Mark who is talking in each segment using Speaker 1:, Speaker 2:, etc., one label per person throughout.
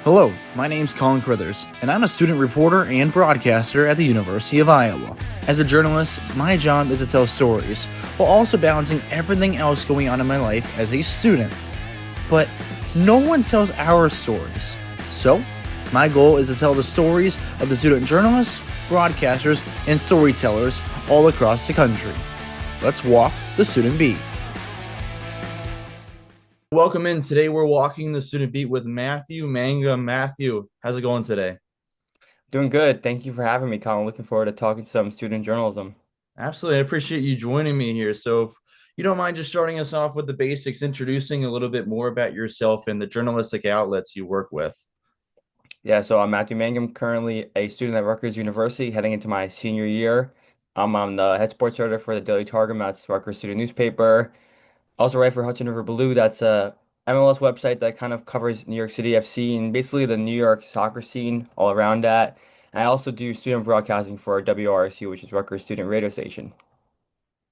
Speaker 1: Hello, my name's Colin Crithers, and I'm a student reporter and broadcaster at the University of Iowa. As a journalist, my job is to tell stories, while also balancing everything else going on in my life as a student. But no one tells our stories. So, my goal is to tell the stories of the student journalists, broadcasters, and storytellers all across the country. Let's walk the student beat. Welcome in. Today we're walking the student beat with Matthew Mangam. Matthew, how's it going today?
Speaker 2: Doing good. Thank you for having me, Colin. Looking forward to talking some student journalism.
Speaker 1: Absolutely. I appreciate you joining me here. So if you don't mind just starting us off with the basics, introducing a little bit more about yourself and the journalistic outlets you work with.
Speaker 2: Yeah, so I'm Matthew Mangum, currently a student at Rutgers University, heading into my senior year. I'm the head sports editor for the Daily Targum, that's Rutgers student newspaper. Also write for Hudson River Blue, that's a MLS website that kind of covers New York City FC and basically the New York soccer scene all around that. And I also do student broadcasting for WRSU, which is Rutgers Student Radio Station.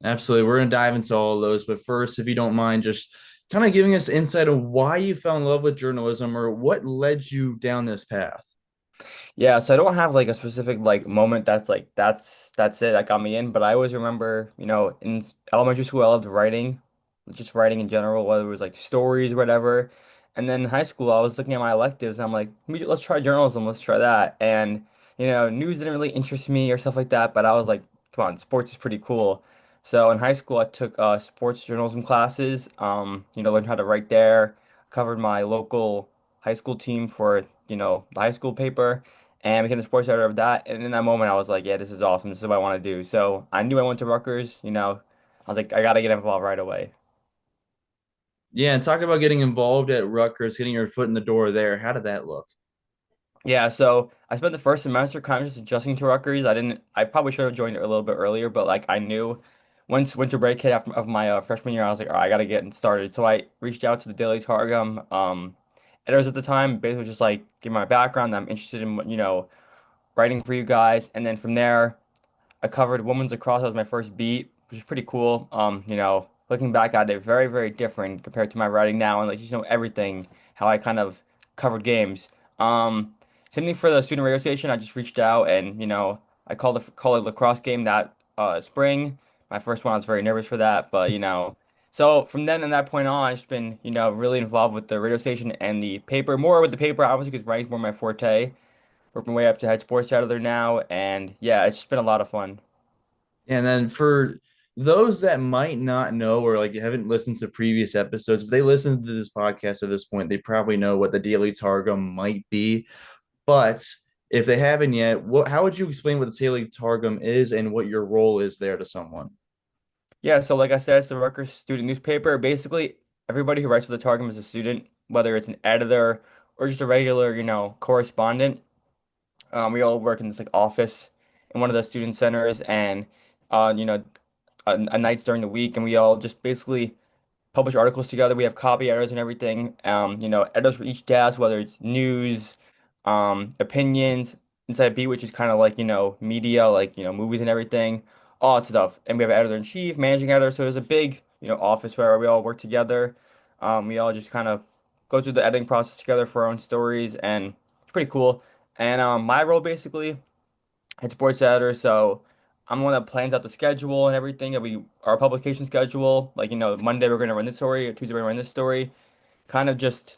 Speaker 1: Absolutely. We're going to dive into all of those. But first, if you don't mind, just kind of giving us insight on why you fell in love with journalism or what led you down this path.
Speaker 2: Yeah, so I don't have like a specific like moment that's like that's it that got me in, but I always remember, in elementary school I loved writing, just writing in general, whether it was like stories or whatever. And then in high school I was looking at my electives and I'm like, let's try journalism, let's try that. And news didn't really interest me or stuff like that, but I was like, come on, sports is pretty cool. So in high school I took sports journalism classes, learned how to write there, covered my local high school team for, the high school paper and became the sports editor of that. And in that moment, I was like, yeah, this is awesome. This is what I want to do. So I knew I went to Rutgers, I was like, I got to get involved right away.
Speaker 1: Yeah, and talk about getting involved at Rutgers, getting your foot in the door there. How did that look?
Speaker 2: Yeah, so I spent the first semester kind of just adjusting to Rutgers. I probably should have joined a little bit earlier, but like I knew once winter break hit after of my freshman year, I was like, all right, I got to get started. So I reached out to the Daily Targum editors at the time, basically just like give my background that I'm interested in, writing for you guys. And then from there, I covered women's lacrosse as my first beat, which is pretty cool. Looking back at it, very, very different compared to my writing now, and like everything how I kind of covered games. Same thing for the student radio station. I just reached out and I called a lacrosse game that spring. My first one, I was very nervous for that, but so from then and that point on, I've just been really involved with the radio station and the paper, more with the paper, obviously because writing's more my forte. Working my way up to head sports editor now, and yeah, it's just been a lot of fun.
Speaker 1: And then for those that might not know or like haven't listened to previous episodes, if they listen to this podcast at this point, they probably know what the Daily Targum might be. But if they haven't yet, how would you explain what the Daily Targum is and what your role is there to someone?
Speaker 2: Yeah, so like I said, it's the Rutgers student newspaper. Basically, everybody who writes for the Targum is a student, whether it's an editor or just a regular, correspondent. We all work in this like office in one of the student centers, and uh, you know, nights during the week, and we all just basically publish articles together. We have copy editors and everything. Editors for each desk, whether it's news, opinions, Inside Beat, which is kind of like, media, like, movies and everything, all that stuff. And we have an editor in chief, managing editor. So there's a big, office where we all work together. We all just kind of go through the editing process together for our own stories, and it's pretty cool. And my role basically head sports editor, so I'm the one that plans out the schedule and everything. Our publication schedule, like Monday we're gonna run this story, or Tuesday we're gonna run this story, kind of just.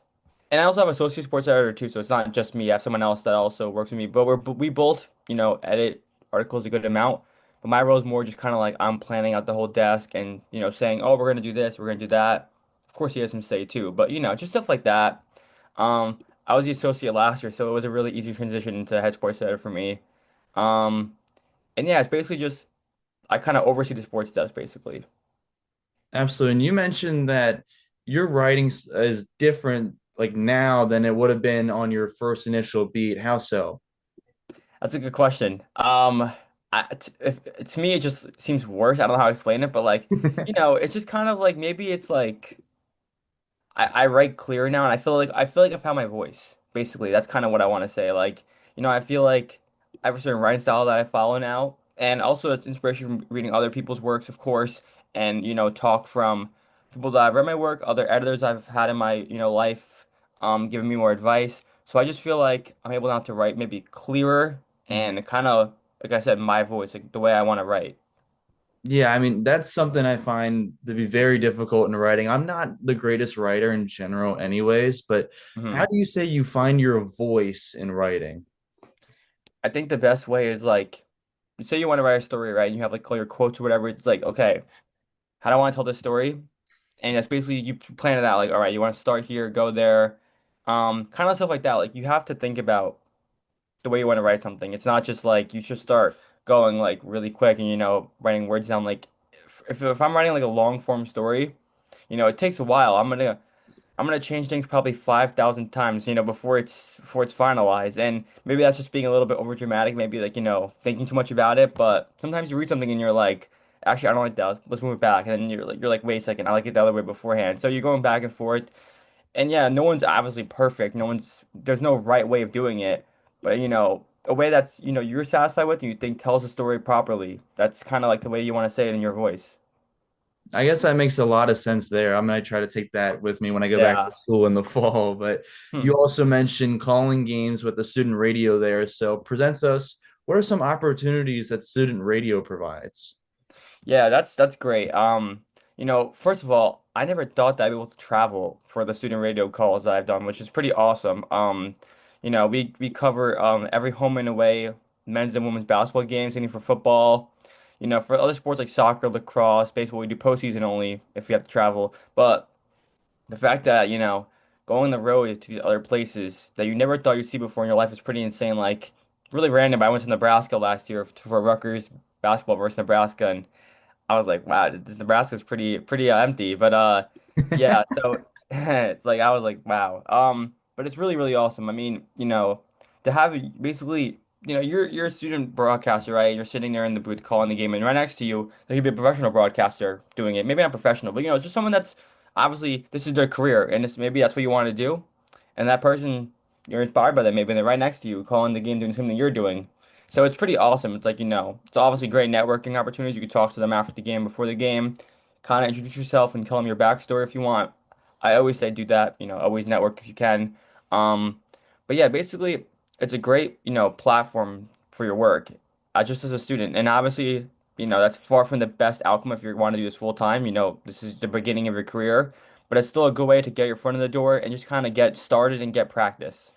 Speaker 2: And I also have associate sports editor too, so it's not just me. I have someone else that also works with me, but we both edit articles a good amount. But my role is more just kind of like I'm planning out the whole desk and saying, oh, we're gonna do this, we're gonna do that. Of course, he has some say too, but just stuff like that. I was the associate last year, so it was a really easy transition into head sports editor for me. Um, and yeah, it's basically just I kind of oversee the sports desk basically.
Speaker 1: Absolutely. And you mentioned that your writing is different like now than it would have been on your first initial beat. How so?
Speaker 2: That's a good question. To me it just seems worse. I don't know how to explain it, but like, it's just kind of like maybe it's like I write clearer now, and I feel like I found my voice. Basically, that's kind of what I want to say. Like, I feel like I have a certain writing style that I follow now, and also it's inspiration from reading other people's works, of course, and talk from people that have read my work, other editors I've had in my life, giving me more advice. So I just feel like I'm able now to write maybe clearer and kind of, like I said, my voice, like the way I want to write.
Speaker 1: Yeah, I mean, that's something I find to be very difficult in writing. I'm not the greatest writer in general, anyways, but how
Speaker 2: Hmm.
Speaker 1: do you say you find your voice in writing?
Speaker 2: I think the best way is like, you say you want to write a story, right? And you have like clear quotes or whatever. It's like, okay, how do I want to tell this story? And that's basically you plan it out. Like, all right, you want to start here, go there, kind of stuff like that. Like you have to think about the way you want to write something. It's not just like you should start going like really quick and writing words down. Like if I'm writing like a long form story, it takes a while. I'm gonna change things probably 5,000 times, before it's finalized. And maybe that's just being a little bit over dramatic, maybe like, thinking too much about it. But sometimes you read something and you're like, actually, I don't like that. Let's move it back. And then you're like, wait a second, I like it the other way beforehand. So you're going back and forth. And yeah, no one's obviously perfect. There's no right way of doing it. But a way that's, you're satisfied with and you think tells the story properly. That's kind of like the way you want to say it in your voice.
Speaker 1: I guess that makes a lot of sense there. I'm gonna try to take that with me when I go back to
Speaker 2: Yeah.
Speaker 1: school in the fall. But you
Speaker 2: Hmm.
Speaker 1: also mentioned calling games with the student radio there. So presents us, what are some opportunities that student radio provides?
Speaker 2: Yeah, that's great. First of all, I never thought that I'd be able to travel for the student radio calls that I've done, which is pretty awesome. We cover every home and away men's and women's basketball games, any for football. For other sports like soccer, lacrosse, baseball, we do postseason only if we have to travel. But the fact that, going on the road to these other places that you never thought you'd see before in your life is pretty insane. Like really random. I went to Nebraska last year for Rutgers basketball versus Nebraska, and I was like, wow, this Nebraska's pretty empty. But yeah, so it's like I was like, wow. But it's really really awesome. I mean, to have basically, you're a student broadcaster, right? You're sitting there in the booth calling the game, and right next to you, there could be a professional broadcaster doing it. Maybe not professional, but it's just someone that's obviously this is their career, and maybe that's what you want to do. And that person, you're inspired by them. Maybe they're right next to you, calling the game, doing something you're doing. So it's pretty awesome. It's like, it's obviously great networking opportunities. You could talk to them after the game, before the game, kind of introduce yourself and tell them your backstory if you want. I always say do that, always network if you can. Um, but yeah, basically, it's a great, platform for your work, just as a student. And obviously, that's far from the best outcome if you want to do this full time. This is the beginning of your career, but it's still a good way to get your foot in the door and just kind of get started and get practice.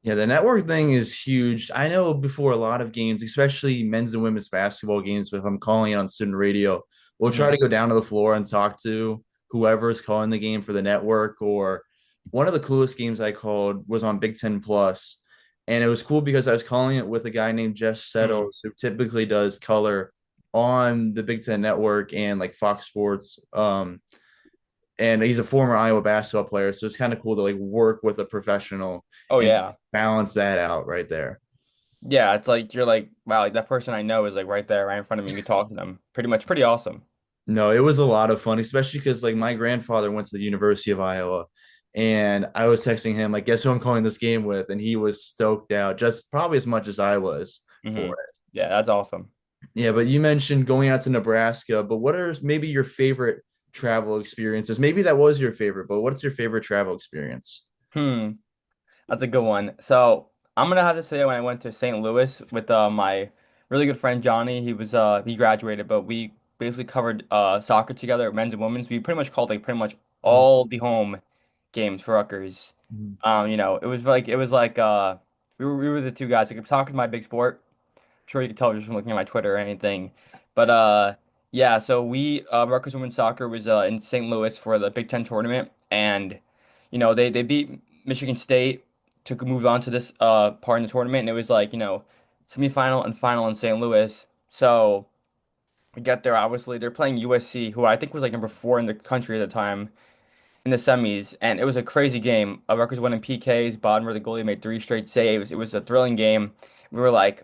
Speaker 1: Yeah, the network thing is huge. I know before a lot of games, especially men's and women's basketball games, if I'm calling it on student radio, we'll try to
Speaker 2: Hmm.
Speaker 1: go down to the floor and talk to whoever's calling the game for the network. Or one of the coolest games I called was on Big Ten Plus. And it was cool because I was calling it with a guy named Jess
Speaker 2: Hmm.
Speaker 1: Settles, who typically does color on the Big Ten Network and like Fox Sports. And he's a former Iowa basketball player, so it's kind of cool to like work with a professional
Speaker 2: Oh
Speaker 1: and
Speaker 2: yeah.
Speaker 1: balance that out right there.
Speaker 2: Yeah, it's like you're like, wow, like that person I know is like right there, right in front of me. You can talk to them. Pretty much, pretty awesome.
Speaker 1: No, it was a lot of fun, especially because like my grandfather went to the University of Iowa, and I was texting him like, "Guess who I'm calling this game with?" And he was stoked out, just probably as much as I was for
Speaker 2: Hmm.
Speaker 1: it.
Speaker 2: Yeah, that's awesome.
Speaker 1: Yeah, but you mentioned going out to Nebraska, but what are maybe your favorite travel experiences? Maybe that was your favorite, but what's your favorite travel experience?
Speaker 2: Hmm, that's a good one. So I'm gonna have to say when I went to St. Louis with my really good friend Johnny, he graduated, but we basically covered soccer together, men's and women's. We pretty much called like pretty much all the home games for Rutgers. It was like we were the two guys. Like soccer's my big sport. Sure you can tell just from looking at my Twitter or anything. But yeah, so we Rutgers women's soccer was in St. Louis for the Big Ten tournament, and they beat Michigan State to move on to this part in the tournament, and it was like semifinal and final in St. Louis. So we get there. Obviously, they're playing USC, who I think was like number 4 in the country at the time in the semis, and it was a crazy game. Rutgers won in PKs. Bodmer, the goalie, made 3 straight saves. It was a thrilling game. We were like,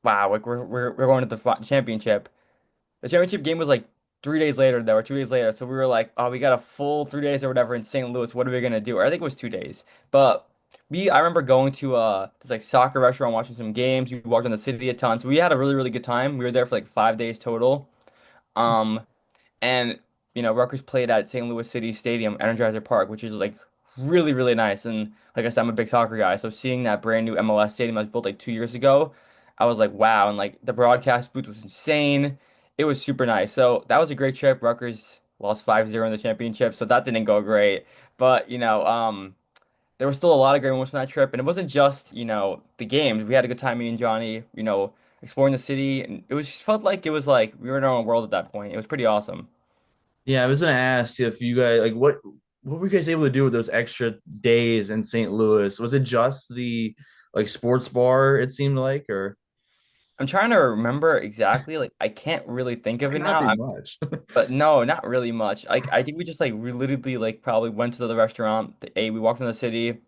Speaker 2: wow, like we're going to the championship. The championship game was like 3 days later, though, or 2 days later. So we were like, oh, we got a full 3 days or whatever in St. Louis. What are we gonna do? Or I think it was 2 days. But I remember going to this like soccer restaurant, watching some games. We walked in the city a ton. So we had a really, really good time. We were there for like 5 days total. Um, and Rutgers played at St. Louis City Stadium, Energizer Park, which is like really, really nice. And like I said, I'm a big soccer guy, so seeing that brand new MLS stadium that was built like 2 years ago, I was like, wow. And like the broadcast booth was insane. It was super nice. So that was a great trip. Rutgers lost 5-0 in the championship, so that didn't go great. But there was still a lot of great moments from that trip, and it wasn't just, the games. We had a good time, me and Johnny, exploring the city, and it was felt like it was like we were in our own world at that point. It was pretty awesome.
Speaker 1: Yeah, I was gonna ask if you guys like what were you guys able to do with those extra days in St. Louis? Was it just the like sports bar it seemed like, or
Speaker 2: I'm trying to remember exactly. Like I can't really think of
Speaker 1: might
Speaker 2: it
Speaker 1: not
Speaker 2: now.
Speaker 1: be much?
Speaker 2: But no, not really much. Like I think we just like we literally like probably went to the restaurant. We walked in the city.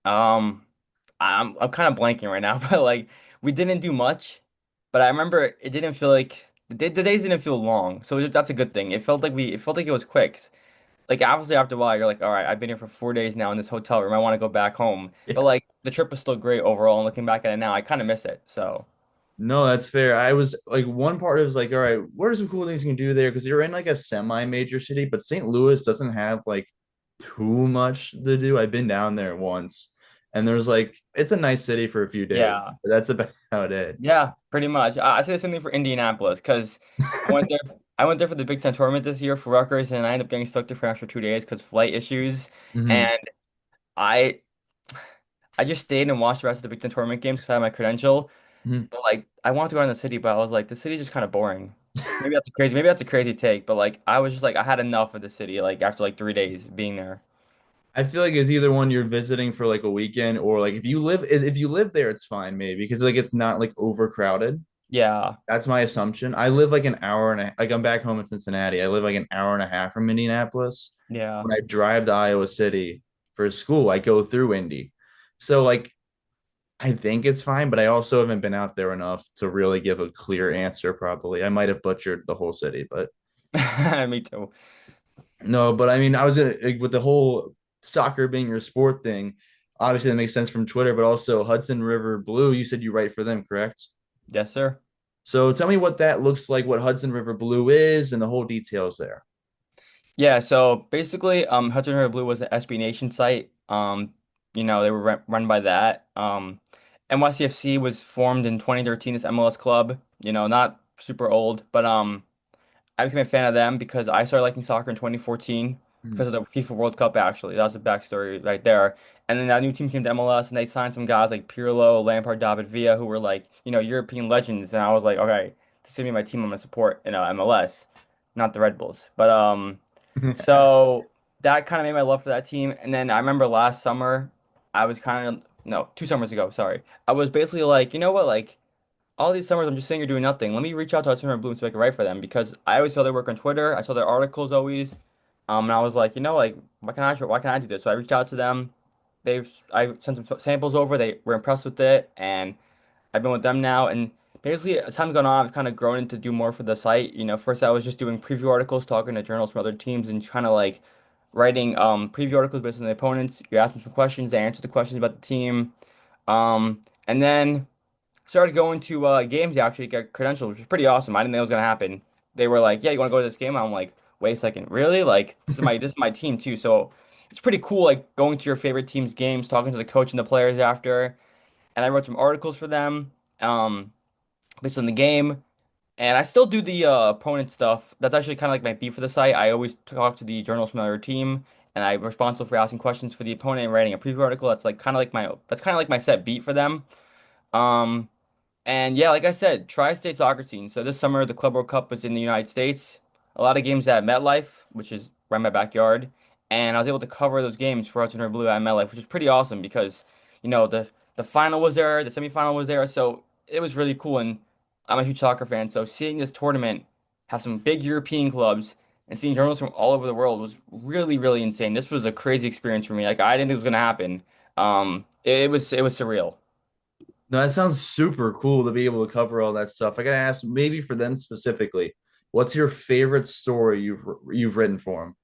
Speaker 2: Um, I'm kind of blanking right now, but like we didn't do much. But I remember it didn't feel like the days didn't feel long, so that's a good thing. It felt like it was quick. Like obviously after a while, you're like, all right, I've been here for 4 days now in this hotel room. I want to go back home. But like the trip was still great overall, and looking back at it now, I kind of miss it. So.
Speaker 1: No, that's fair. I was like one part of was like, all right, what are some cool things you can do there? Because you're in like a semi-major city, but St. Louis doesn't have like too much to do. I've been down there once, and there's like it's a nice city for a few days.
Speaker 2: Yeah.
Speaker 1: But that's about it.
Speaker 2: Yeah, pretty much. I say the same thing for Indianapolis because I went there. I went there for the Big Ten tournament this year for Rutgers, and I ended up getting stuck there for an extra 2 days because flight issues.
Speaker 1: Hmm.
Speaker 2: And I I just stayed and watched the rest of the Big Ten tournament games because I had my credential.
Speaker 1: Hmm.
Speaker 2: But like, I wanted to go around the city, but I was like, the city's just kind of boring. Maybe that's a crazy. Maybe that's a crazy take, but like, I was just like, I had enough of the city. Like after like 3 days being there.
Speaker 1: I feel like it's either one you're visiting for like a weekend or like if you live there, it's fine maybe because like it's not like overcrowded.
Speaker 2: Yeah,
Speaker 1: That's my assumption. I live like an hour and like I'm back home in Cincinnati. I live like an hour and a half from Indianapolis.
Speaker 2: yeah.
Speaker 1: When I drive to Iowa City for school, I go through Indy. So like I think it's fine, but I also haven't been out there enough to really give a clear answer probably. I might have butchered the whole city, but
Speaker 2: Me too.
Speaker 1: no, but I mean I was like, with the whole soccer being your sport thing, obviously that makes sense from Twitter, but also Hudson River Blue, you said you write for them, correct?
Speaker 2: Yes, sir.
Speaker 1: So tell me what that looks like, what Hudson River Blue is, and the whole details there.
Speaker 2: Yeah, so basically, Hudson River Blue was an SB Nation site. They were run by that. NYCFC was formed in 2013, this MLS club, not super old, but I became a fan of them because I started liking soccer in 2014 because
Speaker 1: Mhm.
Speaker 2: of the FIFA World Cup, actually. That was the backstory right there. And then that new team came to MLS and they signed some guys like Pirlo, Lampard, David Villa, who were like, European legends. And I was like, okay, this is gonna be my team I'm gonna support, MLS, not the Red Bulls. But so that kind of made my love for that team. And then I remember last summer, I was kind of, no, 2 summers ago, sorry. I was basically like, you know what, like, all these summers I'm just sitting here doing nothing. Let me reach out to Hudson River Bloom so I can write for them because I always saw their work on Twitter. I saw their articles always. And I was like, like, why can I do this? So I reached out to them. I sent some samples over. They were impressed with it, and I've been with them now. And basically, as time's gone on, I've kind of grown into do more for the site. First I was just doing preview articles, talking to journalists from other teams, and kind of like writing preview articles based on the opponents. You ask them some questions, they answer the questions about the team. And then started going to games to actually get credentials, which was pretty awesome. I didn't think it was gonna happen. They were like, "Yeah, you want to go to this game?" I'm like, "Wait a second, really? Like, this is my team too." So it's pretty cool, like going to your favorite team's games, talking to the coach and the players after. And I wrote some articles for them, based on the game. And I still do the opponent stuff. That's actually kind of like my beat for the site. I always talk to the journalists from the other team, and I'm responsible for asking questions for the opponent and writing a preview article. That's kind of like my set beat for them. Um, and yeah, like I said, Tri-State soccer scene. So this summer, the Club World Cup was in the United States. A lot of games at MetLife, which is right in my backyard. And I was able to cover those games for Hudson River Blue at MetLife, which is pretty awesome because, the final was there, the semifinal was there. So it was really cool. And I'm a huge soccer fan. So seeing this tournament have some big European clubs and seeing journalists from all over the world was really, really insane. This was a crazy experience for me. Like I didn't think it was gonna happen. It was surreal.
Speaker 1: No, that sounds super cool to be able to cover all that stuff. I gotta ask, maybe for them specifically, what's your favorite story you've written for them?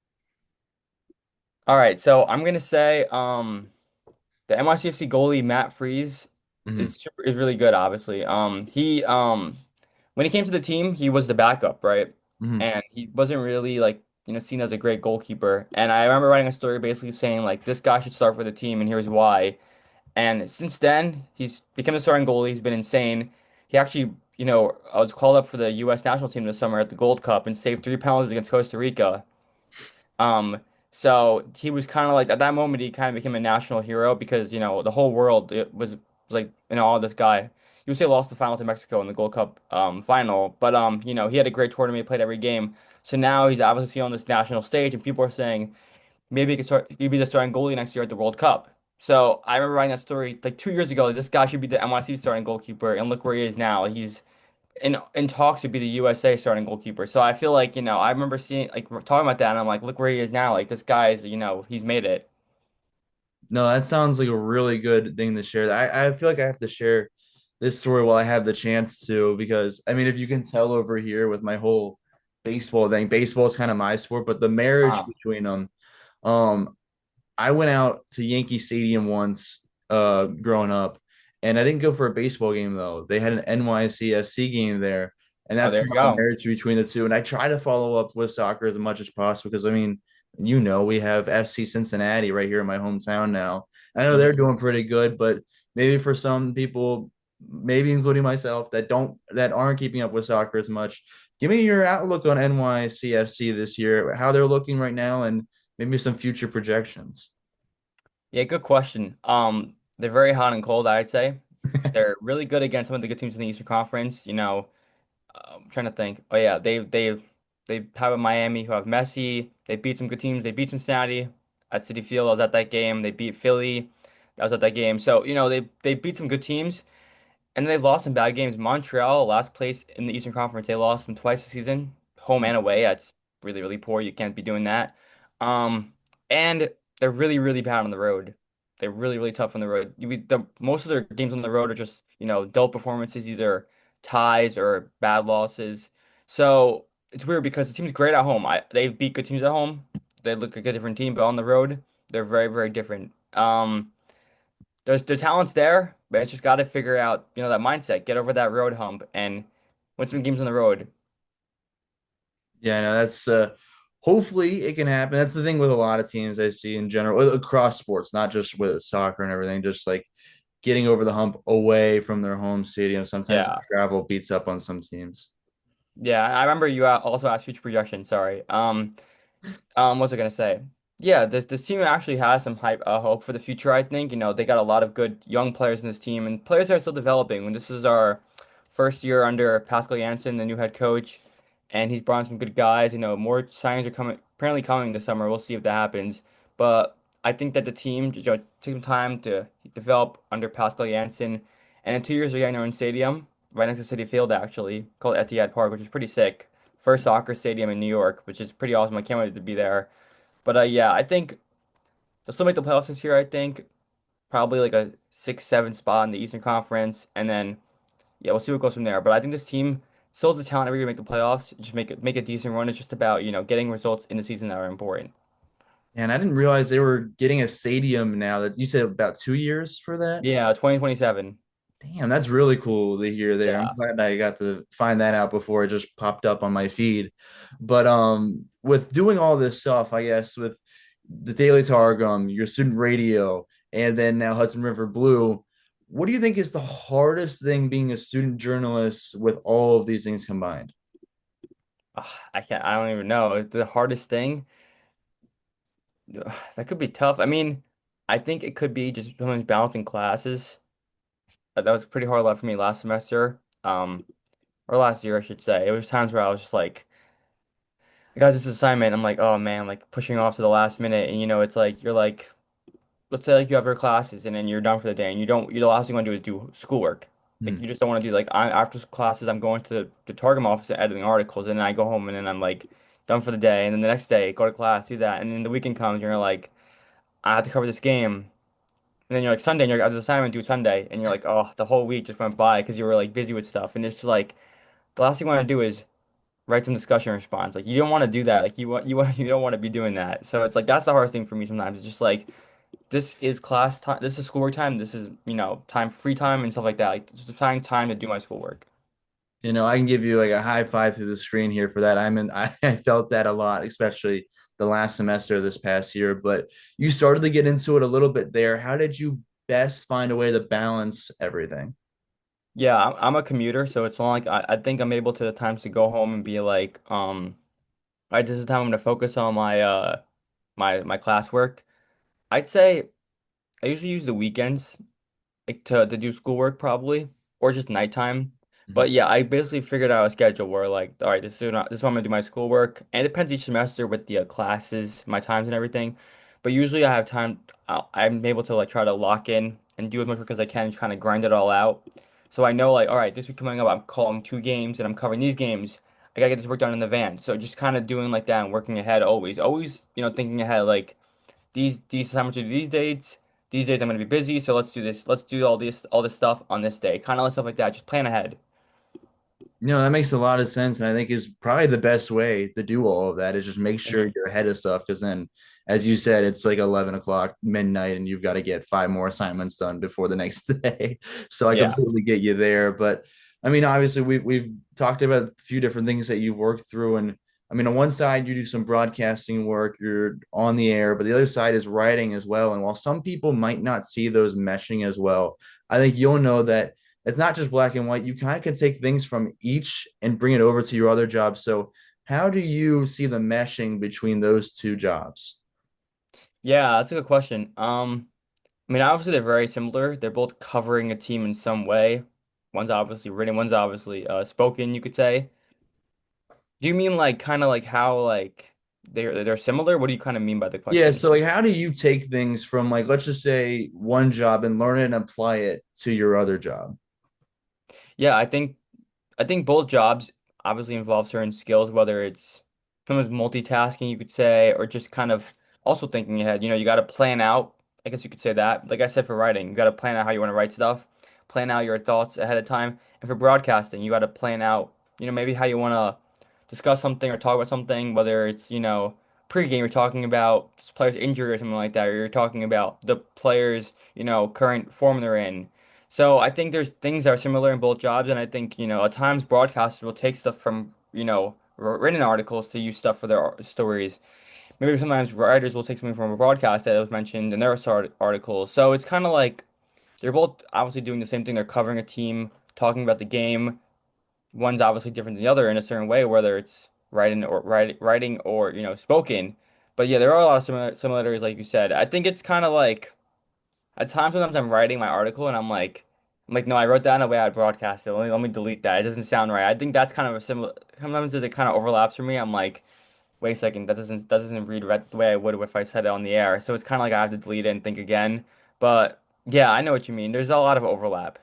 Speaker 2: All right, so I'm gonna say the NYCFC goalie Matt Freeze
Speaker 1: Hmm.
Speaker 2: is really good, obviously. He when he came to the team, he was the backup, right?
Speaker 1: Hmm.
Speaker 2: And he wasn't really like seen as a great goalkeeper. And I remember writing a story basically saying like this guy should start for the team, and here's why. And since then, he's become a starting goalie. He's been insane. He actually, I was called up for the U.S. national team this summer at the Gold Cup and saved three penalties against Costa Rica. Um, so he was kind of like at that moment he kind of became a national hero because the whole world it was like in awe of this guy. USA lost the final to Mexico in the Gold Cup final, but he had a great tournament, he played every game. So now he's obviously on this national stage, and people are saying maybe he could start, he'd be the starting goalie next year at the World Cup. So I remember writing that story like 2 years ago. Like, this guy should be the NYC starting goalkeeper, and look where he is now. He's in talks to be the USA starting goalkeeper. So I feel like, I remember seeing like talking about that, and I'm like, look where he is now. Like this guy is, he's made it.
Speaker 1: No, that sounds like a really good thing to share. I feel like I have to share this story while I have the chance to, because I mean, if you can tell over here with my whole baseball thing, baseball is kind of my sport, but the marriage
Speaker 2: Wow.
Speaker 1: between them, um, I went out to Yankee Stadium once growing up, and I didn't go for a baseball game though. They had an NYCFC game there, and
Speaker 2: Oh,
Speaker 1: that's
Speaker 2: there you
Speaker 1: how the
Speaker 2: go.
Speaker 1: marriage between the two. And I try to follow up with soccer as much as possible because I mean, we have FC Cincinnati right here in my hometown now. I know they're
Speaker 2: Mhm.
Speaker 1: doing pretty good, but maybe for some people, maybe including myself, that aren't keeping up with soccer as much. Give me your outlook on NYCFC this year, how they're looking right now, and maybe some future projections.
Speaker 2: Yeah, good question. They're very hot and cold, I'd say. They're really good against some of the good teams in the Eastern Conference. I'm trying to think. Oh yeah, they have Miami who have Messi. They beat some good teams. They beat Cincinnati at Citi Field. I was at that game. They beat Philly. I was at that game. So, they beat some good teams. And they've lost some bad games. Montreal, last place in the Eastern Conference, they lost them twice this season, home and away. That's really, really poor. You can't be doing that. Um, and they're really, really bad on the road. They're really, really tough on the road. Most of their games on the road are just, dull performances, either ties or bad losses. So it's weird because the team's great at home. They beat good teams at home. They look like a different team, but on the road, they're very, very different. There's the talent's there, but it's just got to figure out, that mindset, get over that road hump, and win some games on the road.
Speaker 1: Yeah, no, that's hopefully it can happen. That's the thing with a lot of teams I see in general across sports, not just with soccer and everything, just like getting over the hump away from their home stadium. Sometimes the
Speaker 2: Yeah.
Speaker 1: travel beats up on some teams.
Speaker 2: Yeah, I remember you also asked future projection. Sorry. What was I gonna say? Yeah, this team actually has some hope for the future. I think they got a lot of good young players in this team, and players that are still developing. When this is our first year under Pascal Janssen, the new head coach, and he's brought in some good guys. More signings are coming, apparently coming this summer. We'll see if that happens. But I think that the team take some time to develop under Pascal Janssen, and in 2 years, we're getting our own stadium right next to City Field, actually, called Etihad Park, which is pretty sick. First soccer stadium in New York, which is pretty awesome. I can't wait to be there. But yeah, I think they'll still make the playoffs this year. I think probably like a 6, 7 spot in the Eastern Conference, and then yeah, we'll see what goes from there. But I think this team still has the talent every year to make the playoffs. Just make a decent run. It's just about getting results in the season that are important.
Speaker 1: And I didn't realize they were getting a stadium now that you said about 2 years for that.
Speaker 2: Yeah, 2027.
Speaker 1: Damn, that's really cool to hear there. I'm
Speaker 2: Yeah.
Speaker 1: glad I got to find that out before it just popped up on my feed. But with doing all this stuff, I guess with the Daily Targum, your student radio, and then now Hudson River Blue, what do you think is the hardest thing being a student journalist with all of these things combined?
Speaker 2: Ugh, I can't. I don't even know. The hardest thing that could be tough. I mean, I think it could be just sometimes balancing classes. That was pretty hard left for me last semester. Or last year, I should say. It was times where I was just like, I got this assignment. I'm like, oh man, like pushing off to the last minute, and it's like you're like, let's say like you have your classes, and then you're done for the day, and you the last thing you want to do is do schoolwork. Like
Speaker 1: Hmm.
Speaker 2: you just don't want to do like after classes, I'm going to the Targum office and editing articles, and then I go home, and then I'm like done for the day, and then the next day go to class, do that, and then the weekend comes, and you're like, I have to cover this game. And then you're like Sunday, and you're like, as an assignment due Sunday, and you're like, oh, the whole week just went by because you were like busy with stuff, and it's like the last thing you want to do is write some discussion response. Like you don't want to do that. Like you don't want to be doing that. So it's like that's the hardest thing for me sometimes. It's just like this is class time, this is schoolwork time, this is time free time and stuff like that. Like just finding time to do my schoolwork.
Speaker 1: I can give you like a high five through the screen here for that. I felt that a lot, especially the last semester of this past year. But you started to get into it a little bit there. How did you best find a way to balance everything?
Speaker 2: Yeah, I'm a commuter, so it's not like I think I'm able to at times to go home and be like, all right, this is the time I'm gonna focus on my classwork. I'd say I usually use the weekends like to do schoolwork probably, or just nighttime.
Speaker 1: Mhm.
Speaker 2: But yeah, I basically figured out a schedule where like, all right, this is when I'm gonna do my schoolwork, and it depends each semester with the classes, my times and everything. But usually I have time. I'm able to like try to lock in and do as much work as I can, and kind of grind it all out. So I know like, all right, this week coming up, I'm calling 2 games and I'm covering these games. I gotta get this work done in advance. So just kind of doing like that and working ahead always, thinking ahead like these assignments are these dates. These days I'm gonna be busy, so let's do this. Let's do all this stuff on this day. Kind of stuff like that. Just plan ahead.
Speaker 1: That makes a lot of sense. And I think is probably the best way to do all of that is just make sure
Speaker 2: Hmm.
Speaker 1: you're ahead of stuff. Because then, as you said, it's like 11 o'clock midnight and you've got to get five more assignments done before the next day. So I
Speaker 2: Yeah.
Speaker 1: completely get you there. But I mean, obviously, we've talked about a few different things that you've worked through. And I mean, on one side, you do some broadcasting work, you're on the air, but the other side is writing as well. And while some people might not see those meshing as well, I think you'll know that it's not just black and white. You kind of can take things from each and bring it over to your other job. So, how do you see the meshing between those two jobs?
Speaker 2: Yeah, that's a good question. I mean, obviously they're very similar. They're both covering a team in some way. One's obviously written, one's obviously spoken, you could say. Do you mean like kind of like how like they're similar? What do you kind of mean by the
Speaker 1: Yeah,
Speaker 2: question?
Speaker 1: so like how do you take things from like let's just say one job and learn it and apply it to your other job?
Speaker 2: Yeah, I think both jobs obviously involve certain skills, whether it's sometimes multitasking, you could say, or just kind of also thinking ahead. You got to plan out. I guess you could say that. Like I said, for writing, you got to plan out how you want to write stuff, plan out your thoughts ahead of time. And for broadcasting, you got to plan out, maybe how you want to discuss something or talk about something, whether it's, pregame, you're talking about this player's injury or something like that, or you're talking about the player's, current form they're in. So I think there's things that are similar in both jobs, and I think, at times broadcasters will take stuff from, written articles to use stuff for their stories. Maybe sometimes writers will take something from a broadcast that was mentioned in their articles. So it's kind of like they're both obviously doing the same thing. They're covering a team, talking about the game. One's obviously different than the other in a certain way, whether it's writing or, spoken. But yeah, there are a lot of similarities, like you said. I think it's kind of like. At times, sometimes I'm writing my article and I'm like, no, I wrote down the way I broadcast it. Let me delete that. It doesn't sound right. I think that's kind of a similar. Sometimes it kind of overlaps for me. I'm like, wait a second, that doesn't read right the way I would if I said it on the air. So it's kind of like I have to delete it and think again. But yeah, I know what you mean. There's a lot of overlap.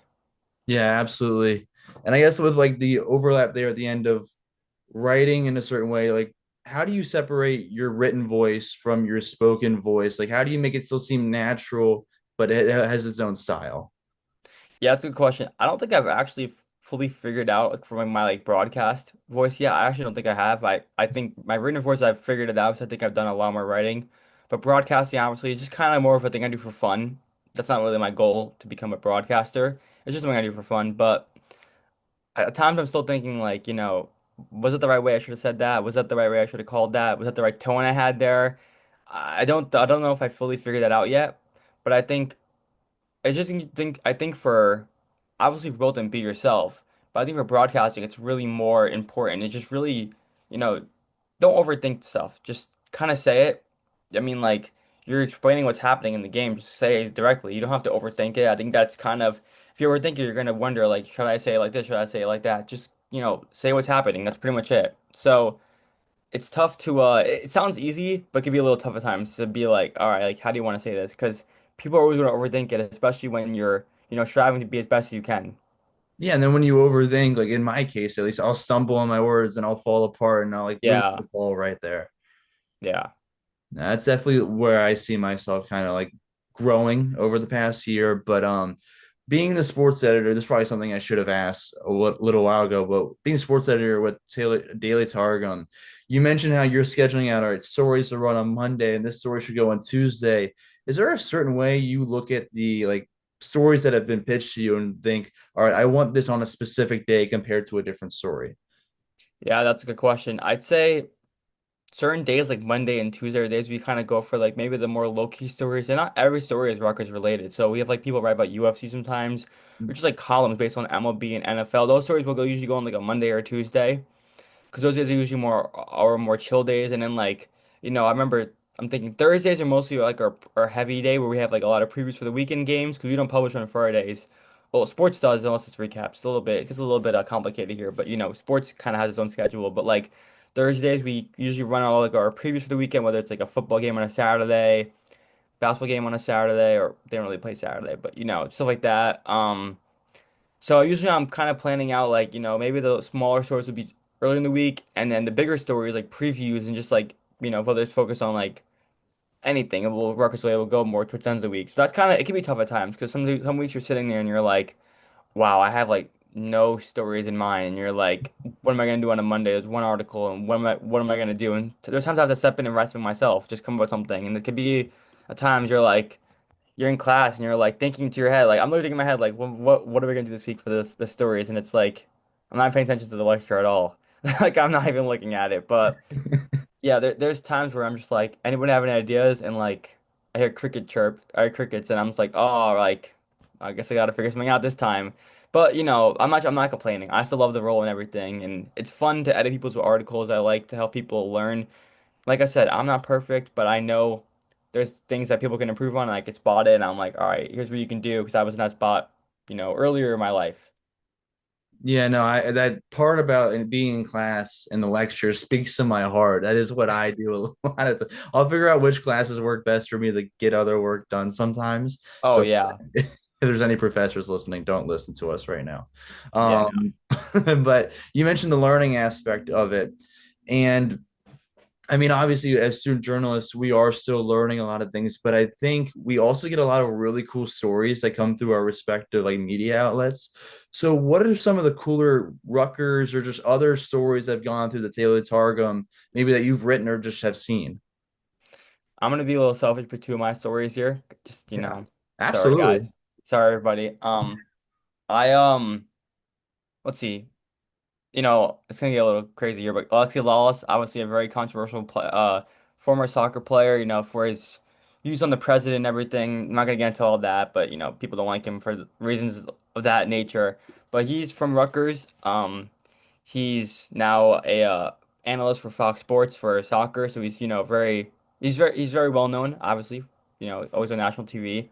Speaker 1: Yeah, absolutely. And I guess with like the overlap there at the end of writing in a certain way, like how do you separate your written voice from your spoken voice? Like how do you make it still seem natural, but it has its own style?
Speaker 2: Yeah, that's a good question. I don't think I've actually fully figured out like, from my like broadcast voice yet. I actually don't think I have. I think my written voice I've figured it out. So I think I've done a lot more writing. But broadcasting obviously is just kind of more of a thing I do for fun. That's not really my goal to become a broadcaster. It's just something I do for fun. But at times I'm still thinking like, was it the right way I should have said that? Was that the right way I should have called that? Was that the right tone I had there? I don't know if I fully figured that out yet. But I think for obviously for both and be yourself, but I think for broadcasting it's really more important. It's just really, you know, don't overthink stuff. Just kind of say it. I mean, like you're explaining what's happening in the game, just say it directly. You don't have to overthink it. I think that's kind of if you overthink it, you're gonna wonder like, should I say it like this? Should I say it like that? Just, say what's happening. That's pretty much it. So it's tough to it sounds easy, but it can be a little tough at times to be like, all right, like how do you want to say this? Because people are always going to overthink it, especially when you're, striving to be as best as you can.
Speaker 1: Yeah, and then when you overthink, like in my case at least, I'll stumble on my words and I'll fall apart and I'll like lose
Speaker 2: Yeah,
Speaker 1: the fall right there.
Speaker 2: yeah.
Speaker 1: That's definitely where I see myself kind of like growing over the past year. But being the sports editor, this is probably something I should have asked a little while ago. But being a sports editor with Daily Targum, you mentioned how you're scheduling out all right stories to run on Monday, and this story should go on Tuesday. Is there a certain way you look at the like stories that have been pitched to you and think, all right, I want this on a specific day compared to a different story?
Speaker 2: Yeah, that's a good question. I'd say certain days like Monday and Tuesday are days we kind of go for like maybe the more low-key stories. And not every story is Rutgers related. So we have like people write about UFC sometimes, or just like columns based on MLB and NFL. Those stories will go usually go on like a Monday or Tuesday. Because those days are usually more chill days. And then like, I remember I'm thinking Thursdays are mostly like our heavy day where we have like a lot of previews for the weekend games because we don't publish on Fridays. Well, sports does unless it's recaps. It's a little bit complicated here, but sports kind of has its own schedule. But like Thursdays, we usually run all like our previews for the weekend, whether it's like a football game on a Saturday, basketball game on a Saturday, or they don't really play Saturday, but stuff like that. So usually I'm kind of planning out like, maybe the smaller stories would be early in the week and then the bigger stories like previews and just like, whether it's focused on like anything, it will Rutgers will go more towards the end of the week. So that's kind of it can be tough at times because some weeks you're sitting there and you're like, wow, I have like no stories in mind and you're like, what am I gonna do on a Monday? There's one article and what am I gonna do? And there's times I have to step in and write something myself, just come up with something. And it could be at times you're in class and you're like thinking to your head, like I'm literally thinking in my head, like what are we gonna do this week for the stories? And it's like I'm not paying attention to the lecture at all. Like I'm not even looking at it. But yeah, there's times where I'm just like, anybody have any ideas? And like I hear I hear crickets, and I'm just like, oh, like I guess I gotta figure something out this time. But I'm not complaining. I still love the role and everything, and it's fun to edit people's articles. I like to help people learn. Like I said, I'm not perfect, but I know there's things that people can improve on, and I can spot it, and I'm like, all right, here's what you can do because I was in that spot, earlier in my life.
Speaker 1: Yeah, no, I that part about being in class and the lecture speaks to my heart. That is what I do a lot of the, I'll figure out which classes work best for me to get other work done sometimes.
Speaker 2: Oh
Speaker 1: So
Speaker 2: yeah,
Speaker 1: if there's any professors listening, don't listen to us right now.
Speaker 2: yeah, no.
Speaker 1: Um, but you mentioned the learning aspect of it. And I mean, obviously, as student journalists, we are still learning a lot of things, but I think we also get a lot of really cool stories that come through our respective like media outlets. So, what are some of the cooler Rutgers or just other stories that have gone through the Daily Targum, maybe that you've written or just have seen?
Speaker 2: I'm gonna be a little selfish for two of my stories here. Just
Speaker 1: Yeah,
Speaker 2: sorry
Speaker 1: absolutely.
Speaker 2: guys, sorry everybody. I let's see. It's gonna get a little crazy here, but Alexi Lawless, obviously a very controversial former soccer player, for his views on the president and everything. I'm not gonna get into all that, but people don't like him for reasons of that nature. But he's from Rutgers. He's now a analyst for Fox Sports for soccer, so he's very well known, obviously, always on national TV.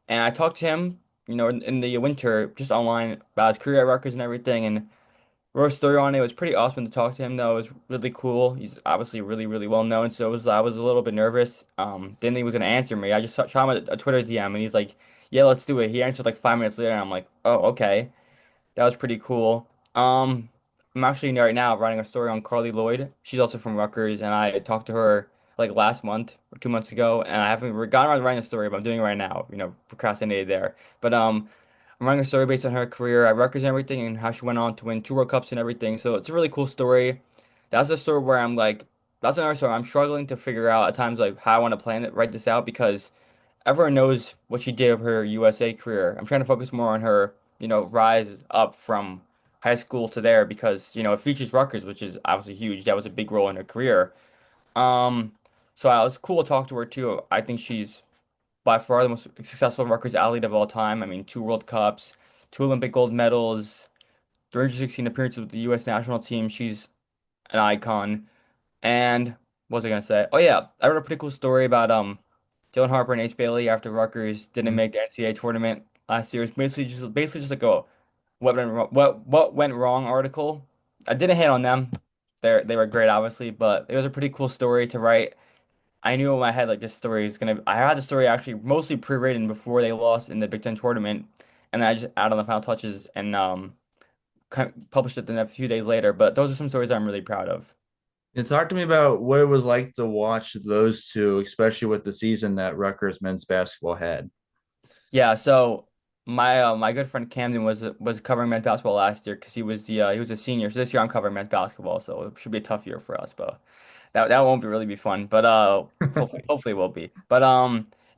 Speaker 2: And I talked to him, in the winter just online about his career at Rutgers and everything, and wrote a story on it. It was pretty awesome to talk to him, though. It was really cool. He's obviously really, really well known. So I was a little bit nervous. Didn't think he was gonna answer me. I just shot him a Twitter DM, and he's like, "Yeah, let's do it." He answered like 5 minutes later, and I'm like, "Oh, okay." That was pretty cool. I'm actually right now writing a story on Carly Lloyd. She's also from Rutgers, and I talked to her like last month or 2 months ago, and I haven't gotten around to writing a story, but I'm doing it right now. Procrastinated there. But I'm writing a story based on her career at Rutgers and everything, and how she went on to win two World Cups and everything. So it's a really cool story. That's a story where I'm like, that's another story. I'm struggling to figure out at times like how I want to plan it, write this out because everyone knows what she did of her USA career. I'm trying to focus more on her, rise up from high school to there because, it features Rutgers, which is obviously huge. That was a big role in her career. Um, so it was cool to talk to her too. I think she's by far the most successful Rutgers athlete of all time. I mean, two World Cups, two Olympic gold medals, 316 appearances with the U.S. national team. She's an icon. And what was I gonna say? Oh yeah, I wrote a pretty cool story about Dylan Harper and Ace Bailey after Rutgers didn't
Speaker 1: Mhm.
Speaker 2: make the NCAA tournament last year. It's basically just like a what went wrong article. I didn't hate on them. They were great, obviously, but it was a pretty cool story to write. I knew in my head like this story is gonna. I had the story actually mostly pre-written before they lost in the Big Ten tournament, and then I just added on the final touches and published it then a few days later. But those are some stories I'm really proud of.
Speaker 1: And talk to me about what it was like to watch those two, especially with the season that Rutgers men's basketball had.
Speaker 2: Yeah, so my good friend Camden was covering men's basketball last year because he was a senior. So this year I'm covering men's basketball, so it should be a tough year for us, but that won't be really be fun. But hopefully it will be. But